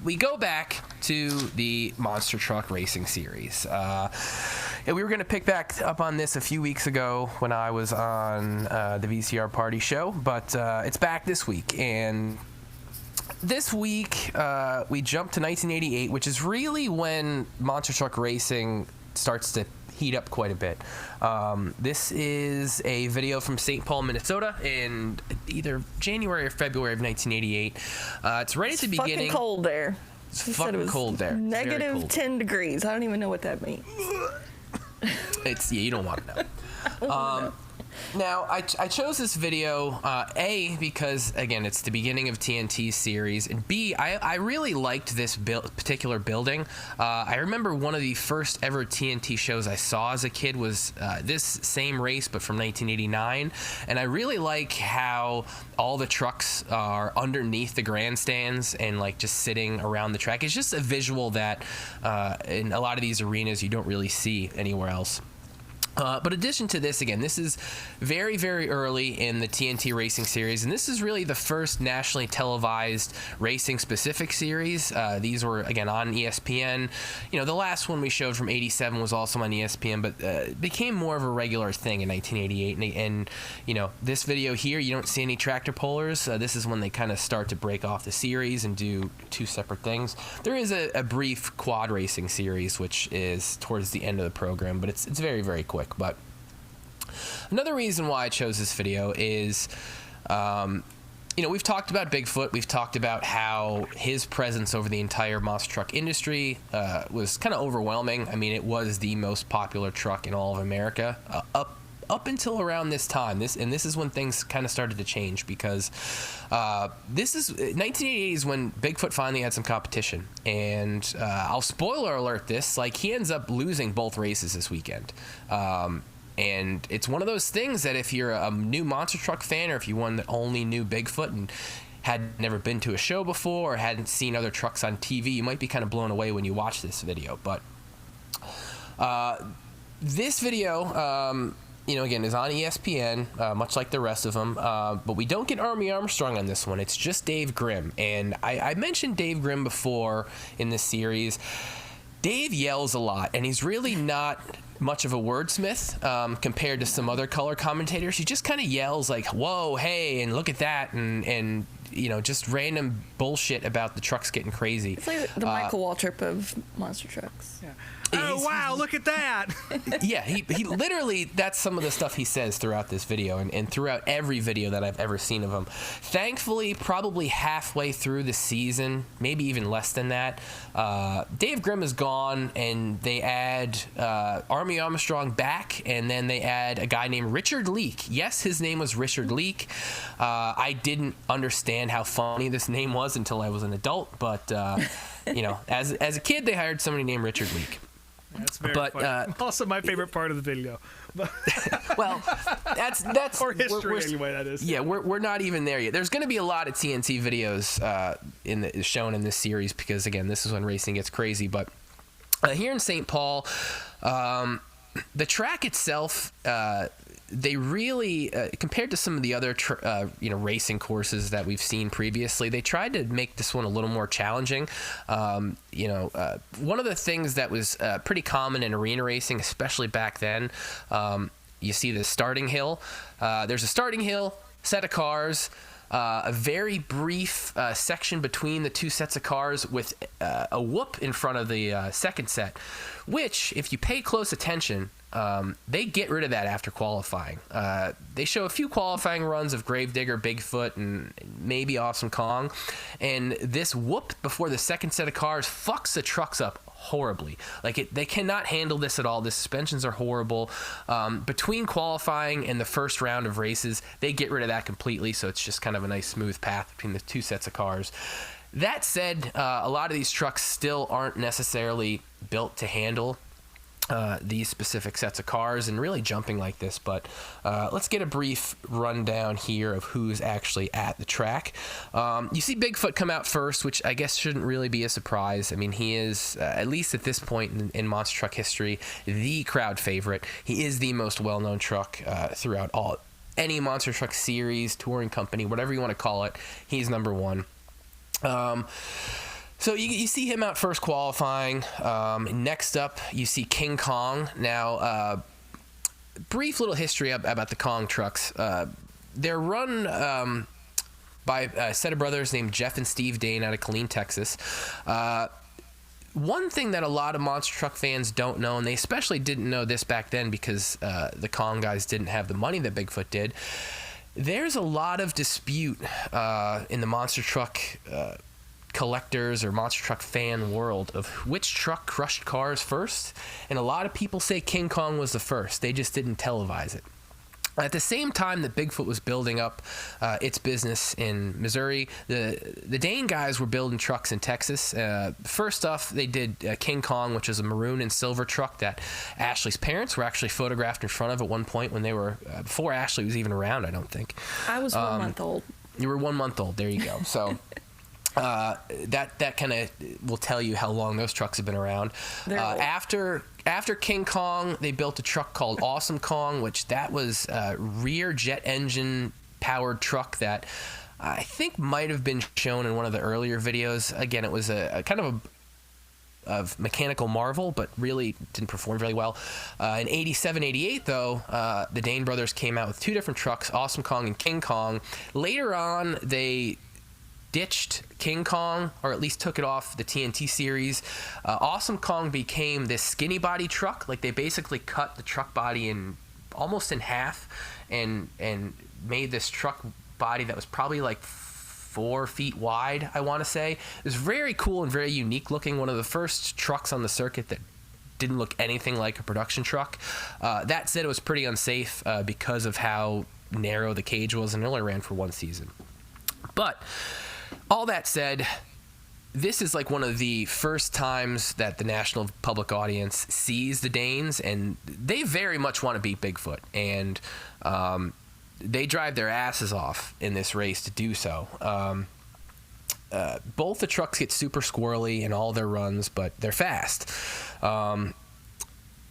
we go back to the Monster Truck Racing Series. And we were going to pick back up on this a few weeks ago when I was on the VCR Party Show, but it's back this week. And this week, we jumped to 1988, which is really when Monster Truck Racing starts to heat up quite a bit. This is a video from St. Paul, Minnesota in either January or February of 1988. It's right at the beginning. Fucking cold there. It's fucking cold there. Negative 10 degrees. I don't even know what that means. You don't want to know. Now, I chose this video, A, because, again, it's the beginning of TNT's series, and B, I really liked this particular building. I remember one of the first ever TNT shows I saw as a kid was this same race, but from 1989, and I really like how all the trucks are underneath the grandstands and, like, just sitting around the track. It's just a visual that in a lot of these arenas you don't really see anywhere else. But in addition to this, again, this is very, very early in the TNT Racing Series, and this is really the first nationally televised racing-specific series. These were, again, on ESPN. You know, the last one we showed from 87 was also on ESPN, but it became more of a regular thing in 1988. And you know, this video here, you don't see any tractor pullers. This is when they kind of start to break off the series and do two separate things. There is a brief quad racing series, which is towards the end of the program, but it's very, very quick. But another reason why I chose this video is, you know, we've talked about Bigfoot. We've talked about how his presence over the entire monster truck industry was kind of overwhelming. I mean, it was the most popular truck in all of America up until around this time. This is when things kind of started to change, because this is 1988 is when Bigfoot finally had some competition. And I'll spoiler alert this, like, he ends up losing both races this weekend. And it's one of those things that if you're a new monster truck fan, or if you're one that only knew Bigfoot and had never been to a show before or hadn't seen other trucks on TV, you might be kind of blown away when you watch this video. But this video, you know, again, is on ESPN, much like the rest of them. But we don't get Army Armstrong on this one. It's just Dave Grimm. And I mentioned Dave Grimm before in this series. Dave yells a lot, and he's really not much of a wordsmith compared to some other color commentators. He just kind of yells like, whoa, hey, and look at that, and you know, just random bullshit about the trucks getting crazy. It's like the Michael Waltrip of monster trucks. Yeah. Oh, wow, look at that. Yeah, he literally, that's some of the stuff he says throughout this video and throughout every video that I've ever seen of him. Thankfully, probably halfway through the season, maybe even less than that, Dave Grimm is gone, and they add Army Armstrong back, and then they add a guy named Richard Leake. Yes, his name was Richard Leake. I didn't understand how funny this name was until I was an adult, but you know, as a kid, they hired somebody named Richard Leake. That's very funny. Also my favorite part of the video. Well, that's or history anyway, that is. Yeah, we're not even there yet. There's going to be a lot of TNT videos shown in this series, because again, this is when racing gets crazy. But here in St. Paul, the track itself they really, compared to some of the other racing courses that we've seen previously, they tried to make this one a little more challenging. One of the things that was pretty common in arena racing, especially back then, you see the starting hill. There's a starting hill, set of cars, a very brief section between the two sets of cars with a whoop in front of the second set, which, if you pay close attention, they get rid of that after qualifying. They show a few qualifying runs of Gravedigger, Bigfoot, and maybe Awesome Kong, and this whoop before the second set of cars fucks the trucks up horribly. They cannot handle this at all. The suspensions are horrible. Between qualifying and the first round of races, they get rid of that completely, so it's just kind of a nice smooth path between the two sets of cars. That said, a lot of these trucks still aren't necessarily built to handle these specific sets of cars and really jumping like this, but let's get a brief rundown here of who's actually at the track. You see Bigfoot come out first, which I guess shouldn't really be a surprise. I mean, he is, at least at this point in monster truck history, the crowd favorite. He is the most well-known truck throughout any monster truck series, touring company, whatever you want to call it. He's number one. So you see him out first qualifying. Next up, you see King Kong. Now, brief little history about the Kong trucks. They're run by a set of brothers named Jeff and Steve Dane out of Killeen, Texas. One thing that a lot of monster truck fans don't know, and they especially didn't know this back then because the Kong guys didn't have the money that Bigfoot did, there's a lot of dispute in the monster truck collectors or monster truck fan world of which truck crushed cars first, and a lot of people say King Kong was the first. They just didn't televise it. At the same time that Bigfoot was building up its business in Missouri, the Dane guys were building trucks in Texas. First off, they did King Kong, which is a maroon and silver truck that Ashley's parents were actually photographed in front of at one point when they were, before Ashley was even around, I don't think. I was 1 month old. You were 1 month old. There you go. So that kind of will tell you how long those trucks have been around. After King Kong, they built a truck called Awesome Kong, which that was a rear jet engine powered truck that I think might have been shown in one of the earlier videos. Again, it was a kind of mechanical marvel, but really didn't perform very well. In 87, 88, though, the Dane brothers came out with two different trucks, Awesome Kong and King Kong. Later on, they ditched King Kong, or at least took it off the TNT series. Awesome Kong became this skinny body truck. Like, they basically cut the truck body almost in half and made this truck body that was probably like 4 feet wide, I want to say. It was very cool and very unique looking. One of the first trucks on the circuit that didn't look anything like a production truck. That said, it was pretty unsafe because of how narrow the cage was, and it only ran for one season. But all that said, this is like one of the first times that the national public audience sees the Danes, and they very much want to beat Bigfoot, and they drive their asses off in this race to do so. Both the trucks get super squirrely in all their runs, but they're fast.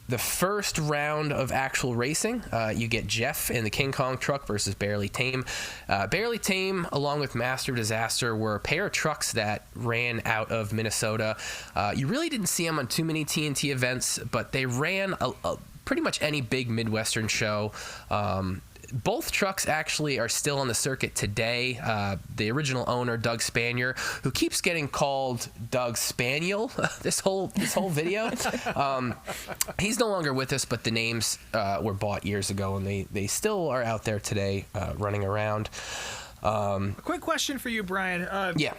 The first round of actual racing, you get Jeff in the King Kong truck versus Barely Tame. Barely Tame, along with Master of Disaster, were a pair of trucks that ran out of Minnesota. You really didn't see them on too many TNT events, but they ran pretty much any big Midwestern show. Both trucks actually are still on the circuit today. The original owner, Doug Spanier, who keeps getting called Doug Spaniel this whole video, he's no longer with us, but the names were bought years ago, and they still are out there today running around. A quick question for you, Brien. Yeah.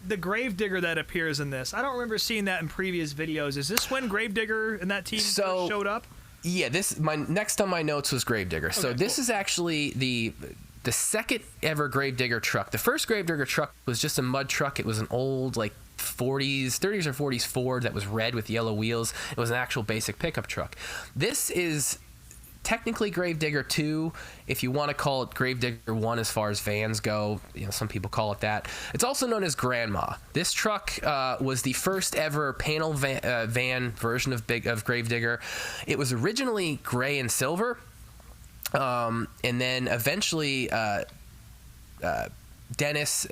The Gravedigger that appears in this, I don't remember seeing that in previous videos. Is this when Gravedigger and that team first showed up? Yeah, my next on my notes was Gravedigger. So Okay, this is actually the second ever Gravedigger truck. The first Gravedigger truck was just a mud truck. It was an old, like, 30s or 40s Ford that was red with yellow wheels. It was an actual basic pickup truck. This is technically Gravedigger 2, if you want to call it Gravedigger 1 as far as vans go. You know, some people call it that. It's also known as Grandma. This truck was the first ever panel van version of Gravedigger. It was originally gray and silver. And then eventually Dennis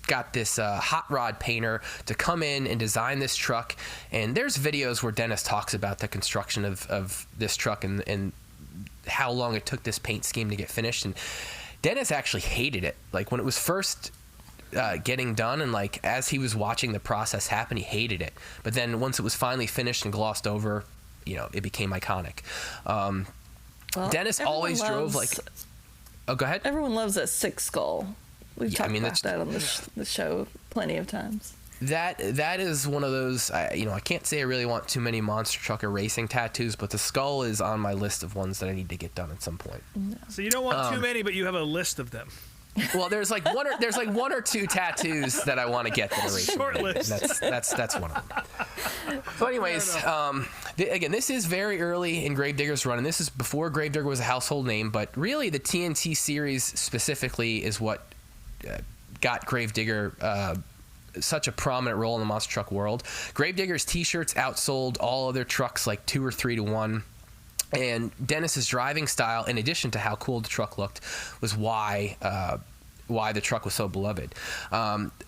got this hot rod painter to come in and design this truck. And there's videos where Dennis talks about the construction of this truck and how long it took this paint scheme to get finished. And Dennis actually hated it. Like, when it was first getting done, and like as he was watching the process happen, he hated it. But then once it was finally finished and glossed over, it became iconic. Dennis always drove like... Oh, go ahead. Everyone loves that six skull. We've talked about that on the show plenty of times. That is one of those, I can't say I really want too many monster truck or racing tattoos, but the skull is on my list of ones that I need to get done at some point. No. So you don't want too many, but you have a list of them. Well, there's like one or two tattoos that I want to get that are racing. Short list. That's one of them. So anyways, again, this is very early in Gravedigger's run, and this is before Gravedigger was a household name, but really the TNT series specifically is what got Gravedigger such a prominent role in the monster truck world. Gravedigger's t-shirts outsold all other trucks like 2 or 3 to 1. And Dennis's driving style, in addition to how cool the truck looked, was why the truck was so beloved.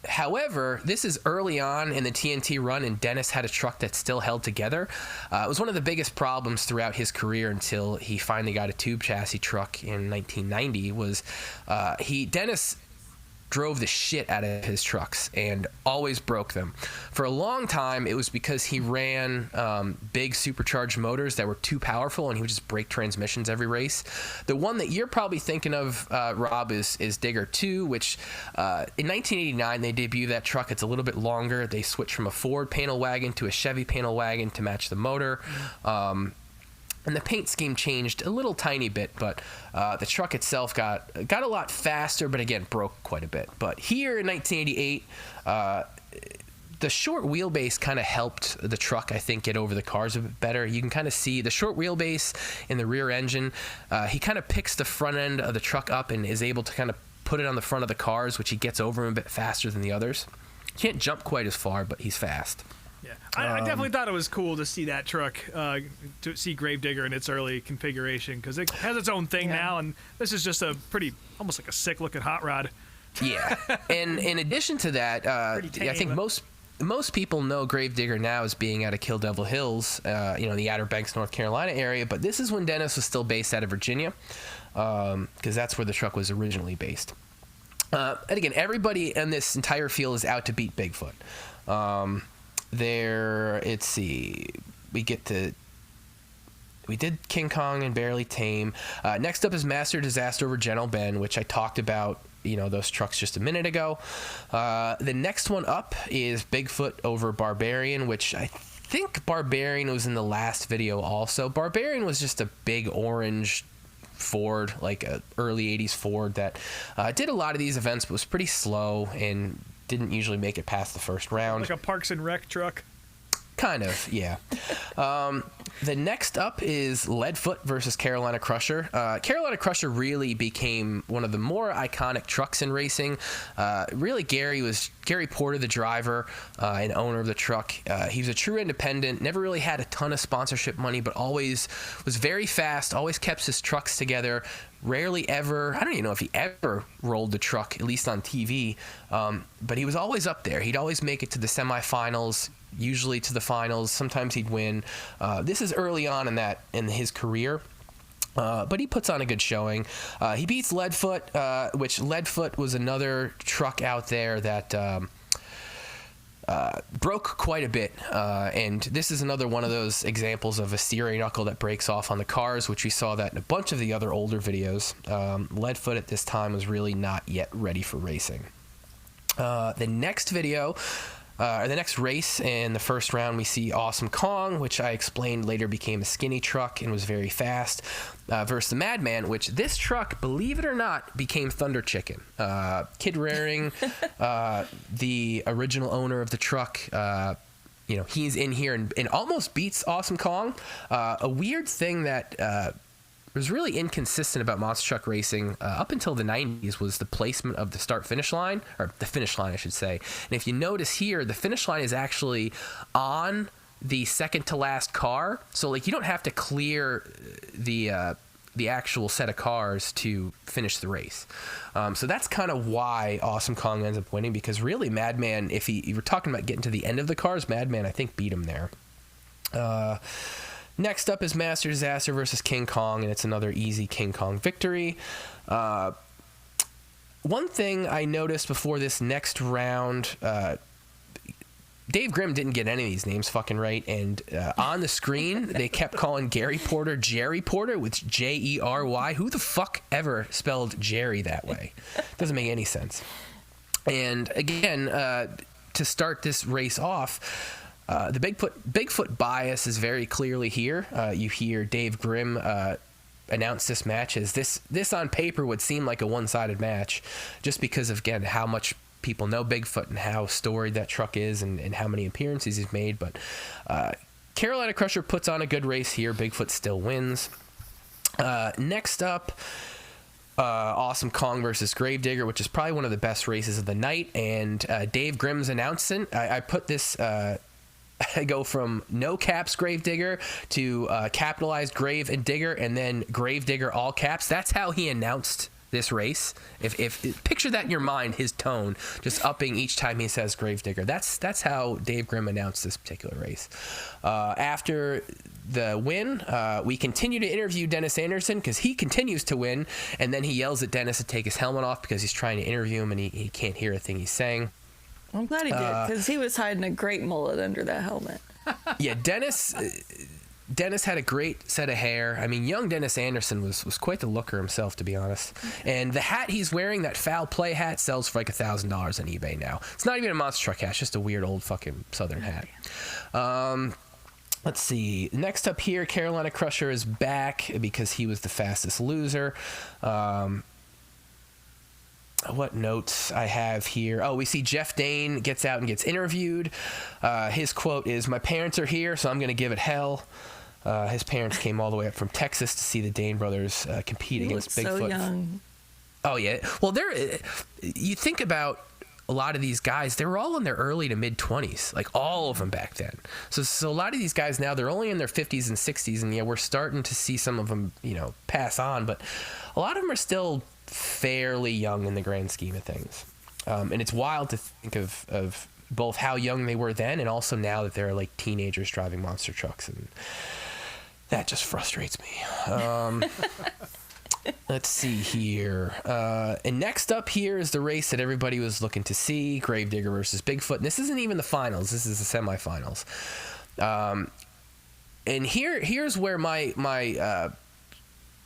However, this is early on in the TNT run, and Dennis had a truck that still held together. It was one of the biggest problems throughout his career until he finally got a tube chassis truck in 1990. Dennis drove the shit out of his trucks and always broke them. For a long time, it was because he ran big supercharged motors that were too powerful, and he would just break transmissions every race. The one that you're probably thinking of, Rob, is Digger 2, which in 1989 they debuted that truck. It's a little bit longer. They switched from a Ford panel wagon to a Chevy panel wagon to match the motor. And the paint scheme changed a little tiny bit, but the truck itself got a lot faster, but again, broke quite a bit. But here in 1988, the short wheelbase kind of helped the truck, I think, get over the cars a bit better. You can kind of see the short wheelbase in the rear engine. He kind of picks the front end of the truck up and is able to kind of put it on the front of the cars, which he gets over a bit faster than the others. Can't jump quite as far, but he's fast. Yeah, I definitely thought it was cool to see that truck, to see Gravedigger in its early configuration, because it has its own thing now, and this is just a pretty, almost like a sick-looking hot rod. Yeah, and in addition to that, I think most people know Gravedigger now as being out of Kill Devil Hills, in the Outer Banks, North Carolina area, but this is when Dennis was still based out of Virginia, because that's where the truck was originally based. And again, everybody in this entire field is out to beat Bigfoot. Let's see, we did King Kong and Barely Tame. Next up is Master Disaster over General Ben, which I talked about, those trucks just a minute ago. The next one up is Bigfoot over Barbarian, which I think Barbarian was in the last video also. Barbarian was just a big orange Ford, like a early 80s Ford that did a lot of these events, but was pretty slow and didn't usually make it past the first round. Like a Parks and Rec truck. Kind of, yeah. The next up is Leadfoot versus Carolina Crusher. Carolina Crusher really became one of the more iconic trucks in racing. Really, Gary Porter, the driver and owner of the truck. He was a true independent, never really had a ton of sponsorship money, but always was very fast, always kept his trucks together. Rarely ever, I don't even know if he ever rolled the truck, at least on TV, but he was always up there. He'd always make it to the semifinals, usually to the finals. Sometimes he'd win. This is early on in his career, but he puts on a good showing. He beats Leadfoot, which Leadfoot was another truck out there that broke quite a bit, and this is another one of those examples of a steering knuckle that breaks off on the cars, which we saw that in a bunch of the other older videos. Leadfoot at this time was really not yet ready for racing. The next video, or the next race in the first round, we see Awesome Kong, which I explained later became a skinny truck and was very fast, versus the Madman, which this truck, believe it or not, became Thunder Chicken. Kid Raring, the original owner of the truck, he's in here and almost beats Awesome Kong. A weird thing that was really inconsistent about monster truck racing up until the 90s was the placement of the start-finish line, or the finish line, I should say. And if you notice here, the finish line is actually on the second-to-last car. So, you don't have to clear the the actual set of cars to finish the race. So that's kind of why Awesome Kong ends up winning, because really Madman, if you were talking about getting to the end of the cars, Madman I think beat him there. Next up is Master Disaster versus King Kong, and it's another easy King Kong victory. One thing I noticed before this next round, Dave Grimm didn't get any of these names fucking right, and on the screen they kept calling Gary Porter Jerry Porter with Jery. Who the fuck ever spelled Jerry that way? Doesn't make any sense. And again, to start this race off, the Bigfoot bias is very clearly here. You hear Dave Grimm announce this match as this on paper would seem like a one-sided match, just because of, again, how much people know Bigfoot and how storied that truck is and how many appearances he's made. But Carolina Crusher puts on a good race here. Bigfoot still wins. Next up, Awesome Kong versus Gravedigger, which is probably one of the best races of the night. And Dave Grimm's announcing, I put this... I go from no caps Gravedigger to capitalized Grave and Digger, and then Gravedigger all caps. That's how he announced this race. If picture that in your mind, his tone just upping each time he says Gravedigger. That's how Dave Grimm announced this particular race. After the win, we continue to interview Dennis Anderson because he continues to win, and then he yells at Dennis to take his helmet off because he's trying to interview him and he can't hear a thing he's saying. I'm glad he did, because he was hiding a great mullet under that helmet. Yeah, Dennis had a great set of hair. I mean, young Dennis Anderson was quite the looker himself, to be honest. And the hat he's wearing, that foul play hat, sells for like $1,000 on eBay now. It's not even a monster truck hat. It's just a weird old fucking Southern hat. Let's see. Next up here, Carolina Crusher is back because he was the fastest loser. What notes I have here? Oh, we see Jeff Dane gets out and gets interviewed. His quote is, "My parents are here, so I'm going to give it hell." His parents came all the way up from Texas to see the Dane brothers compete against Bigfoot. So young. Oh yeah. Well, you think about a lot of these guys, they were all in their early to mid 20s, like all of them back then. So a lot of these guys now, they're only in their 50s and 60s, and yeah, we're starting to see some of them, pass on, but a lot of them are still fairly young in the grand scheme of things. And it's wild to think of both how young they were then and also now that they're like teenagers driving monster trucks, and that just frustrates me. Let's see here. And next up here is the race that everybody was looking to see, Gravedigger versus Bigfoot. And this isn't even the finals. This is the semifinals. And here's where my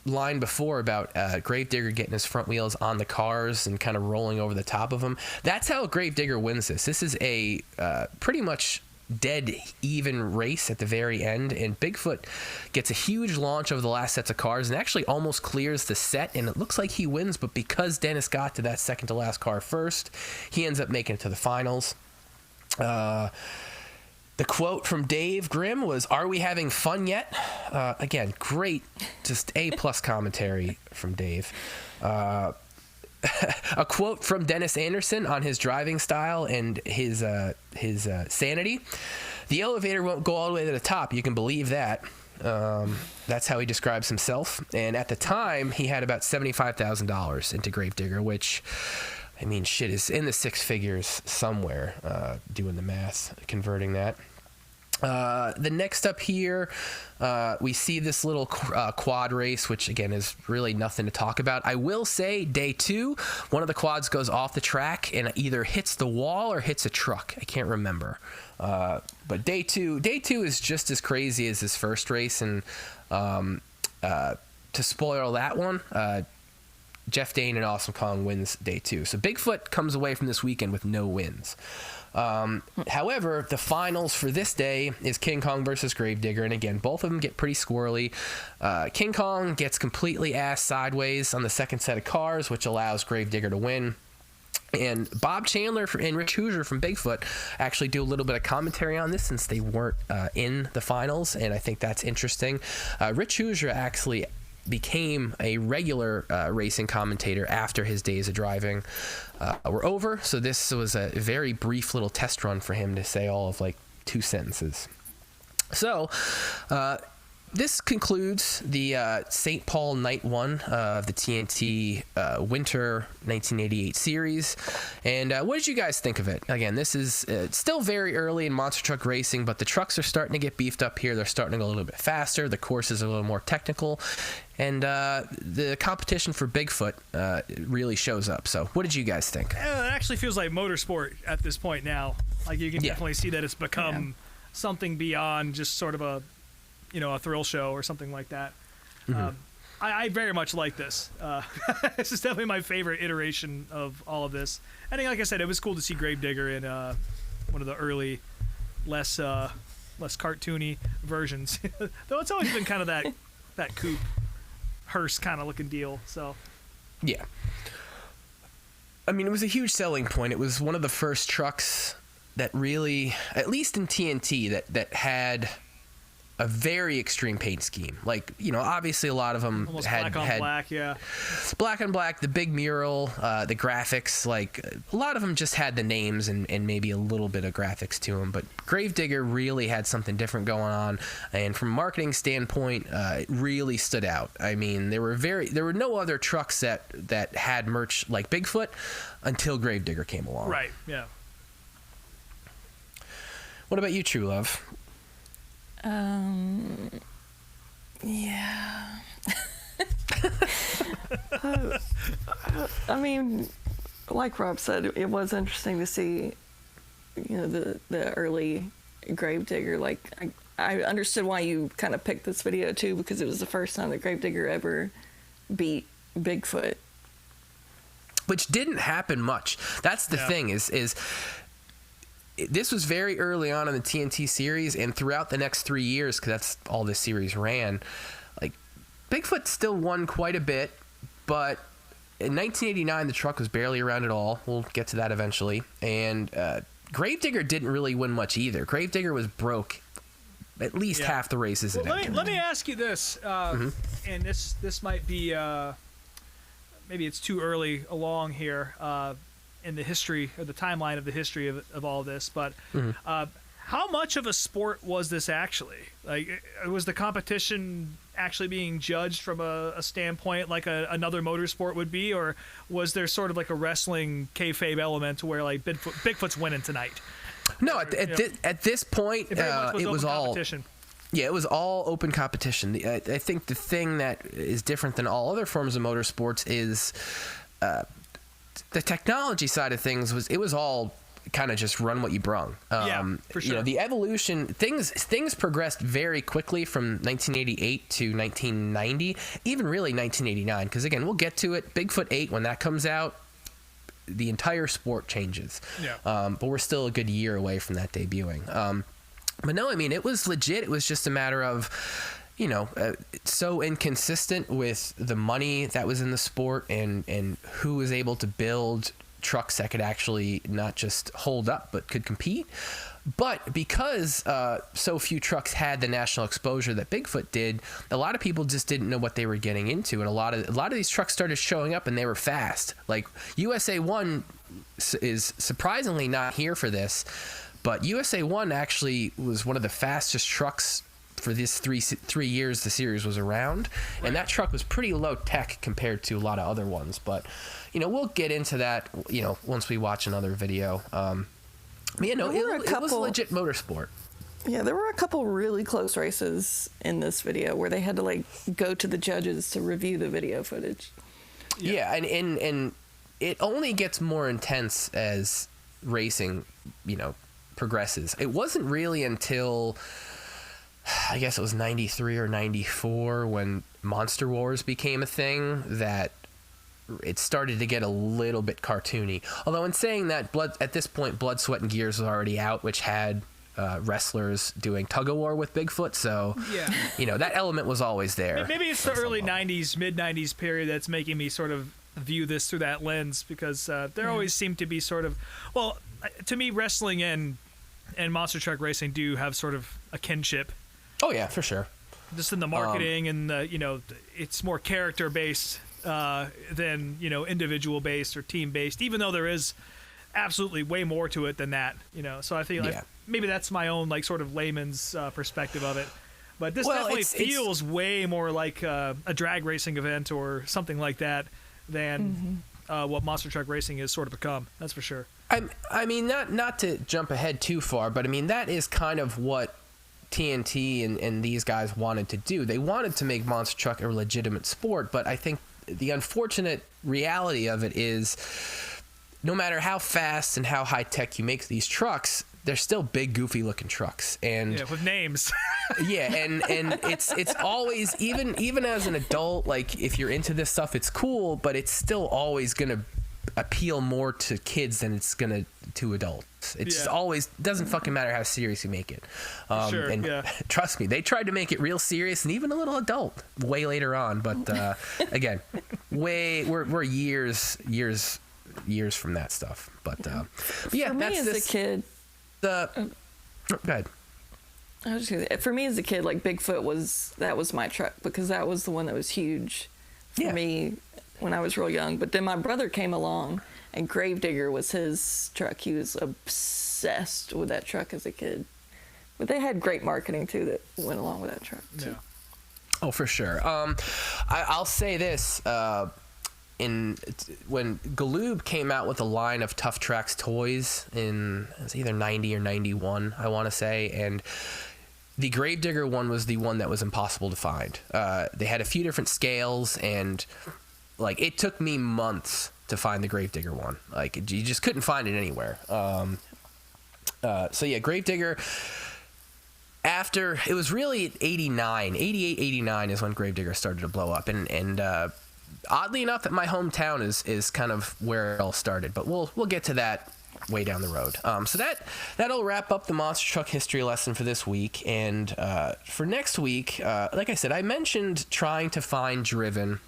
line before about Gravedigger getting his front wheels on the cars and kind of rolling over the top of them. That's how Gravedigger wins this. This is a pretty much dead even race at the very end, and Bigfoot gets a huge launch over the last sets of cars and actually almost clears the set, and it looks like he wins, but because Dennis got to that second to last car first, he ends up making it to the finals. The quote from Dave Grimm was, "Are we having fun yet?" Again, great, just A+ commentary from Dave. A quote from Dennis Anderson on his driving style and his sanity. "The elevator won't go all the way to the top. You can believe that." That's how he describes himself. And at the time, he had about $75,000 into Gravedigger, which, I mean, shit, is in the six figures somewhere, doing the math, converting that. The next up here, we see this little quad race, which again is really nothing to talk about. I will say day 2, one of the quads goes off the track and either hits the wall or hits a truck. I can't remember. But day two is just as crazy as his first race. And to spoil that one, Jeff Dane and Awesome Kong wins day 2. So Bigfoot comes away from this weekend with no wins. However, the finals for this day is King Kong versus Gravedigger, and again, both of them get pretty squirrely. King Kong gets completely ass sideways on the second set of cars, which allows Gravedigger to win. And Bob Chandler and Rich Hoosier from Bigfoot actually do a little bit of commentary on this since they weren't in the finals, and I think that's interesting. Rich Hoosier actually became a regular racing commentator after his days of driving were over, so this was a very brief little test run for him to say all of like 2 sentences. So this concludes the St. Paul Night 1 of the TNT Winter 1988 series. And what did you guys think of it? Again, this is still very early in monster truck racing, but the trucks are starting to get beefed up here. They're starting to go a little bit faster. The courses are a little more technical. And the competition for Bigfoot really shows up. So what did you guys think? It actually feels like motorsport at this point now. Like, you can definitely see that it's become something beyond just sort of a thrill show or something like that. Mm-hmm. I very much like this. This is definitely my favorite iteration of all of this. And like I said, it was cool to see Gravedigger in one of the early, less cartoony versions. Though it's always been kind of that coupe hearse kind of looking deal. So, yeah. I mean, it was a huge selling point. It was one of the first trucks that really, at least in TNT, that had a very extreme paint scheme. Like, obviously a lot of them almost had black on black, yeah. Black on black, the big mural, the graphics, like a lot of them just had the names and maybe a little bit of graphics to them. But Gravedigger really had something different going on, and from a marketing standpoint, it really stood out. I mean, there were no other trucks that had merch like Bigfoot until Gravedigger came along. Right. Yeah. What about you, True Love? Yeah. I mean, like Rob said, it was interesting to see, the early Gravedigger. Like, I understood why you kind of picked this video too, because it was the first time that Gravedigger ever beat Bigfoot. Which didn't happen much. That's the thing is this was very early on in the TNT series, and throughout the next 3 years, because that's all this series ran, like, Bigfoot still won quite a bit, but in 1989, the truck was barely around at all. We'll get to that eventually. And Gravedigger didn't really win much either. Gravedigger was broke at least half the races. Well, let me ask you this, and this might be, maybe it's too early along here, in the history or the timeline of the history of all this, but how much of a sport was this actually? Like, was the competition actually being judged from a standpoint like another motorsport would be, or was there sort of like a wrestling kayfabe element where like Bigfoot's winning tonight? No, at this point, it was all competition. Yeah, it was all open competition. I think the thing that is different than all other forms of motorsports is the technology side of things. It was all kind of just run what you brung. For sure. The evolution, things progressed very quickly from 1988 to 1990, even really 1989. Because again, we'll get to it. Bigfoot 8, when that comes out, the entire sport changes. Yeah. But we're still a good year away from that debuting. But no, I mean, it was legit. It was just a matter of, so inconsistent with the money that was in the sport and who was able to build trucks that could actually not just hold up but could compete. But because so few trucks had the national exposure that Bigfoot did, a lot of people just didn't know what they were getting into, and a lot of these trucks started showing up and they were fast. Like USA 1 is surprisingly not here for this, but USA 1 actually was one of the fastest trucks for this three years the series was around, and that truck was pretty low tech compared to a lot of other ones. But we'll get into that once we watch another video. It was a legit motorsport. Yeah, there were a couple really close races in this video where they had to go to the judges to review the video footage. Yeah, and it only gets more intense as racing progresses. It wasn't really until, I guess it was 93 or 94 when Monster Wars became a thing that it started to get a little bit cartoony. Although in saying that, at this point, Blood, Sweat, and Gears was already out, which had wrestlers doing tug-of-war with Bigfoot. So, that element was always there. Maybe it's the early 90s, mid-90s period that's making me sort of view this through that lens, because there always seemed to be sort of, well, to me, wrestling and monster truck racing do have sort of a kinship. Oh, yeah, for sure. Just in the marketing and it's more character based than individual based or team based, even though there is absolutely way more to it than that. So I feel like maybe that's my own sort of layman's perspective of it. But this definitely feels way more like a drag racing event or something like that than what monster truck racing has sort of become. That's for sure. I mean, not to jump ahead too far, but I mean, that is kind of what TNT and these guys wanted to do. They wanted to make monster truck a legitimate sport, but I think the unfortunate reality of it is no matter how fast and how high tech you make these trucks, they're still big, goofy looking trucks. And with names. Yeah, and it's always, even as an adult, like if you're into this stuff, it's cool, but it's still always gonna appeal more to kids than it's gonna to adults. It's just always, doesn't fucking matter how serious you make it. Trust me, they tried to make it real serious and even a little adult way later on, but again, we're years from that stuff. But yeah, for me that's as a kid, go ahead. I was just gonna say, for me as a kid, like Bigfoot was my truck because that was the one that was huge for me when I was real young. But then my brother came along, and Gravedigger was his truck. He was obsessed with that truck as a kid. But they had great marketing too that went along with that truck too. Yeah. Oh, for sure. I'll say this. When Galoob came out with a line of Tough Tracks toys in, it was either 90 or 91, I want to say, and the Gravedigger one was the one that was impossible to find. They had a few different scales, and like it took me months to find the Gravedigger one. Like you just couldn't find it anywhere. So yeah, Gravedigger. After it was really 88, 89 is when Gravedigger started to blow up, and oddly enough, that my hometown is kind of where it all started. But we'll get to that way down the road. So that'll wrap up the monster truck history lesson for this week. And for next week, like I said, I mentioned trying to find Driven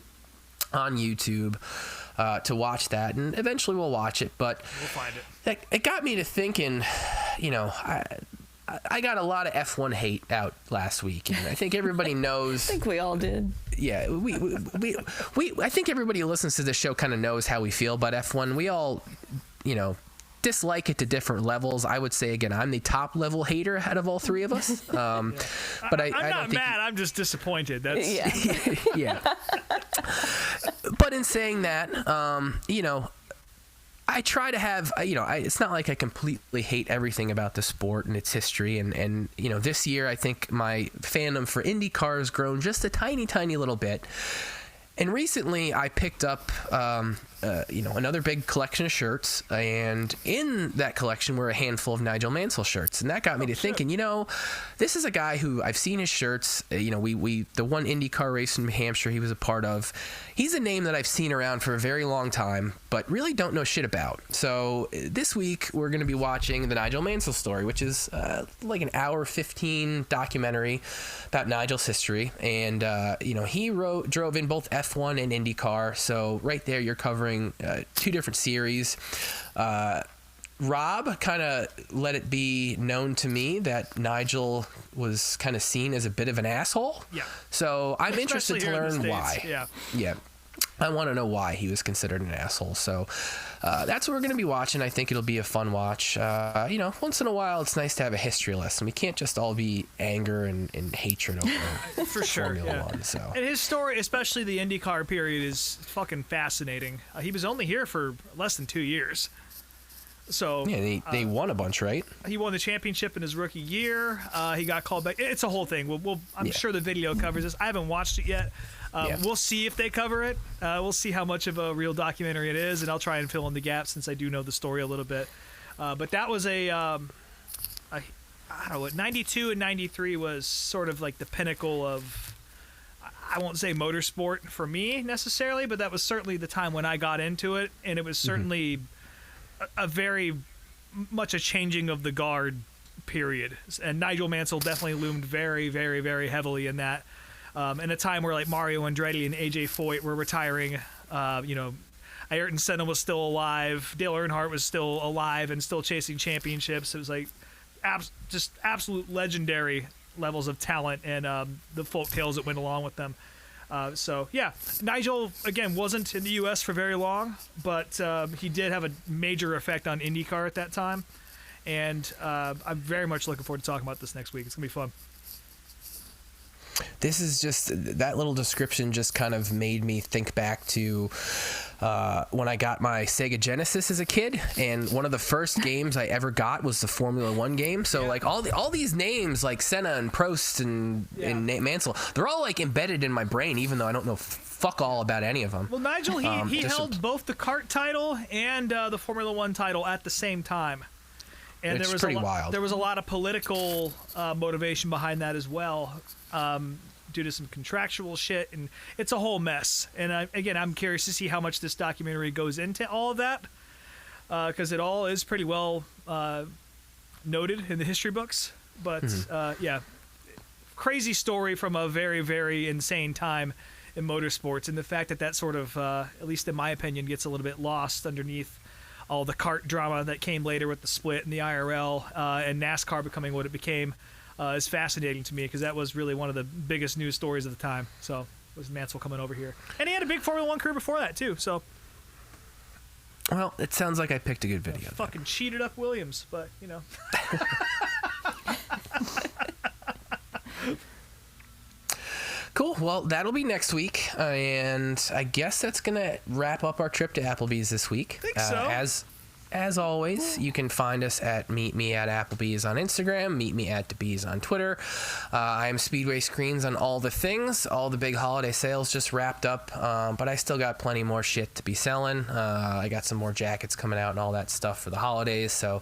on YouTube to watch that, and eventually we'll watch it. But we'll find it. It got me to thinking, I got a lot of F1 hate out last week, and I think everybody knows. I think we all did. Yeah, we I think everybody who listens to this show kind of knows how we feel about F1. We all, dislike it to different levels. I would say, again, I'm the top level hater out of all three of us. But I'm I not don't think mad. I'm just disappointed. That's yeah. But in saying that, I try to have, it's not like I completely hate everything about the sport and its history. And this year, I think my fandom for IndyCar has grown just a tiny, tiny little bit. And recently, I picked up, another big collection of shirts. And in that collection were a handful of Nigel Mansell shirts. And that got me to thinking, this is a guy who I've seen his shirts. The one IndyCar race in New Hampshire he was a part of. He's a name that I've seen around for a very long time, but really don't know shit about. So this week, we're going to be watching the Nigel Mansell story, which is like an hour 15 documentary about Nigel's history. And, he drove in both F1 and IndyCar. So right there, you're covering two different series. Rob kind of let it be known to me that Nigel was kind of seen as a bit of an asshole. Yeah. So I'm interested to learn why. Yeah. Yeah. I want to know why he was considered an asshole. So that's what we're going to be watching. I think it'll be a fun watch. Once in a while, it's nice to have a history lesson. We can't just all be anger and hatred over for sure. Formula One. So. And his story, especially the IndyCar period, is fucking fascinating. He was only here for less than 2 years. So yeah, they won a bunch, right? He won the championship in his rookie year. He got called back. It's a whole thing. I'm sure the video covers this. I haven't watched it yet. We'll see if they cover it. We'll see how much of a real documentary it is, and I'll try and fill in the gaps since I do know the story a little bit. But that was I don't know what 92 and 93 was sort of like the pinnacle of. I won't say motorsport for me necessarily, but that was certainly the time when I got into it, and it was certainly. A very much a changing of the guard period, and Nigel Mansell definitely loomed very, very, very heavily in that. In a time where like Mario Andretti and AJ Foyt were retiring, Ayrton Senna was still alive, Dale Earnhardt was still alive and still chasing championships. It was like just absolute legendary levels of talent and the folk tales that went along with them. Nigel, again, wasn't in the U.S. for very long, but he did have a major effect on IndyCar at that time. And I'm very much looking forward to talking about this next week. It's going to be fun. This is just, that little description just kind of made me think back to when I got my Sega Genesis as a kid, and one of the first games I ever got was the Formula One game. So like all these names like Senna and Prost and Mansell, they're all like embedded in my brain, even though I don't know fuck all about any of them. Well, Nigel, he held both the kart title and the Formula One title at the same time. And it's there was pretty wild. There was a lot of political motivation behind that as well, due to some contractual shit, and it's a whole mess. And I'm curious to see how much this documentary goes into all of that, because it all is pretty well noted in the history books. But crazy story from a very, very insane time in motorsports, and the fact that sort of, at least in my opinion, gets a little bit lost underneath all the kart drama that came later with the split and the IRL and NASCAR becoming what it became is fascinating to me, because that was really one of the biggest news stories of the time. So it was Mansell coming over here. And he had a big Formula One career before that, too. So, well, it sounds like I picked a good video. Fucking cheated up Williams, but, you know. Cool. Well, that'll be next week, and I guess that's gonna wrap up our trip to Applebee's this week. I think so. As always, you can find us at Meet Me at Applebee's on Instagram, Meet Me at DeBees on Twitter. I am Speedway Screens on all the things. All the big holiday sales just wrapped up, but I still got plenty more shit to be selling. I got some more jackets coming out and all that stuff for the holidays. So,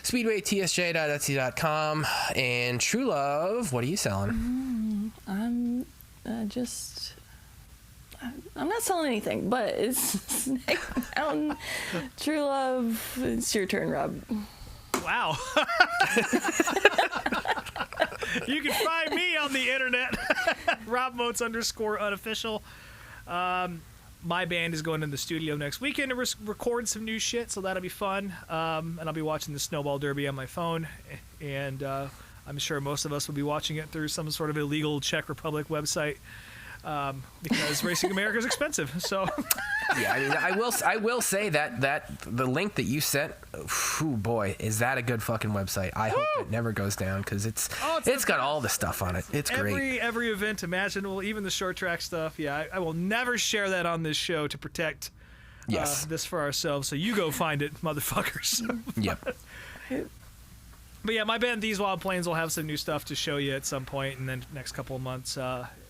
SpeedwayTSJ.etsy.com. And True Love, what are you selling? I'm not selling anything, but it's Snake Mountain True Love. It's your turn, Rob. Wow. You can find me on the internet, RobMotes_unofficial. My band is going in the studio next weekend to record some new shit, so that'll be fun. And I'll be watching the Snowball Derby on my phone, and I'm sure most of us will be watching it through some sort of illegal Czech Republic website. Because Racing America is expensive, so yeah. I mean, I will say that the link that you sent, oh boy, is that a good fucking website? I hope it never goes down, because it's got all the stuff on it. It's great. Every event imaginable, even the short track stuff. Yeah, I will never share that on this show to protect this for ourselves. So you go find it, motherfuckers. Yep. But yeah, my band These Wild Plains will have some new stuff to show you at some point in the next couple of months,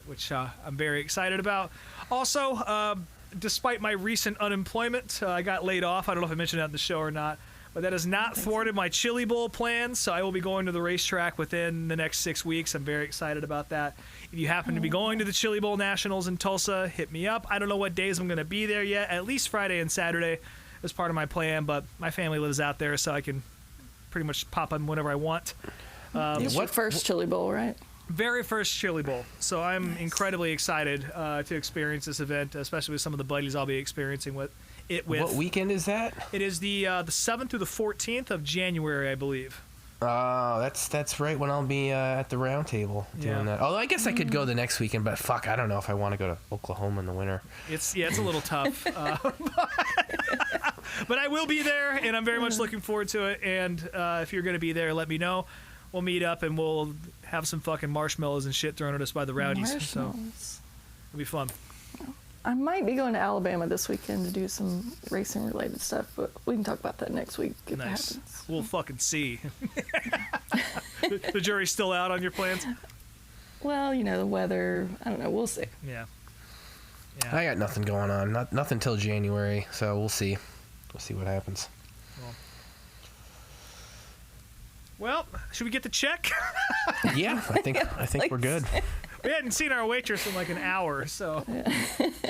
which I'm very excited about. Also, despite my recent unemployment, I got laid off. I don't know if I mentioned that in the show or not, but that has not thwarted my Chili Bowl plans, so I will be going to the racetrack within the next 6 weeks. I'm very excited about that. If you happen to be going to the Chili Bowl Nationals in Tulsa, hit me up. I don't know what days I'm going to be there yet. At least Friday and Saturday is part of my plan, but my family lives out there, so I can pretty much pop on whenever I want. It's your first Chili Bowl, right? Very first Chili Bowl. So I'm incredibly excited to experience this event, especially with some of the buddies I'll be experiencing with. What weekend is that? It is the 7th through the 14th of January, I believe. Oh, that's right when I'll be at the round table doing that. Although I guess I could go the next weekend, but fuck, I don't know if I want to go to Oklahoma in the winter. It's a little tough. But I will be there, and I'm very much looking forward to it. And if you're going to be there, let me know. We'll meet up, and we'll have some fucking marshmallows and shit thrown at us by the rowdies. So it'll be fun. I might be going to Alabama this weekend to do some racing-related stuff, but we can talk about that next week if it happens. We'll fucking see. The jury's still out on your plans? Well, the weather. I don't know. We'll see. Yeah. I got nothing going on. Nothing till January, so we'll see. We'll see what happens. Well, should we get the check? Yeah, I think we're good. We hadn't seen our waitress in like an hour, so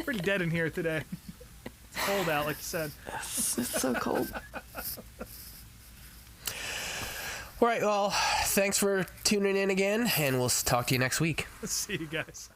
pretty dead in here today. It's cold out, like you said. It's so cold. All right, well, thanks for tuning in again, and we'll talk to you next week. See you guys.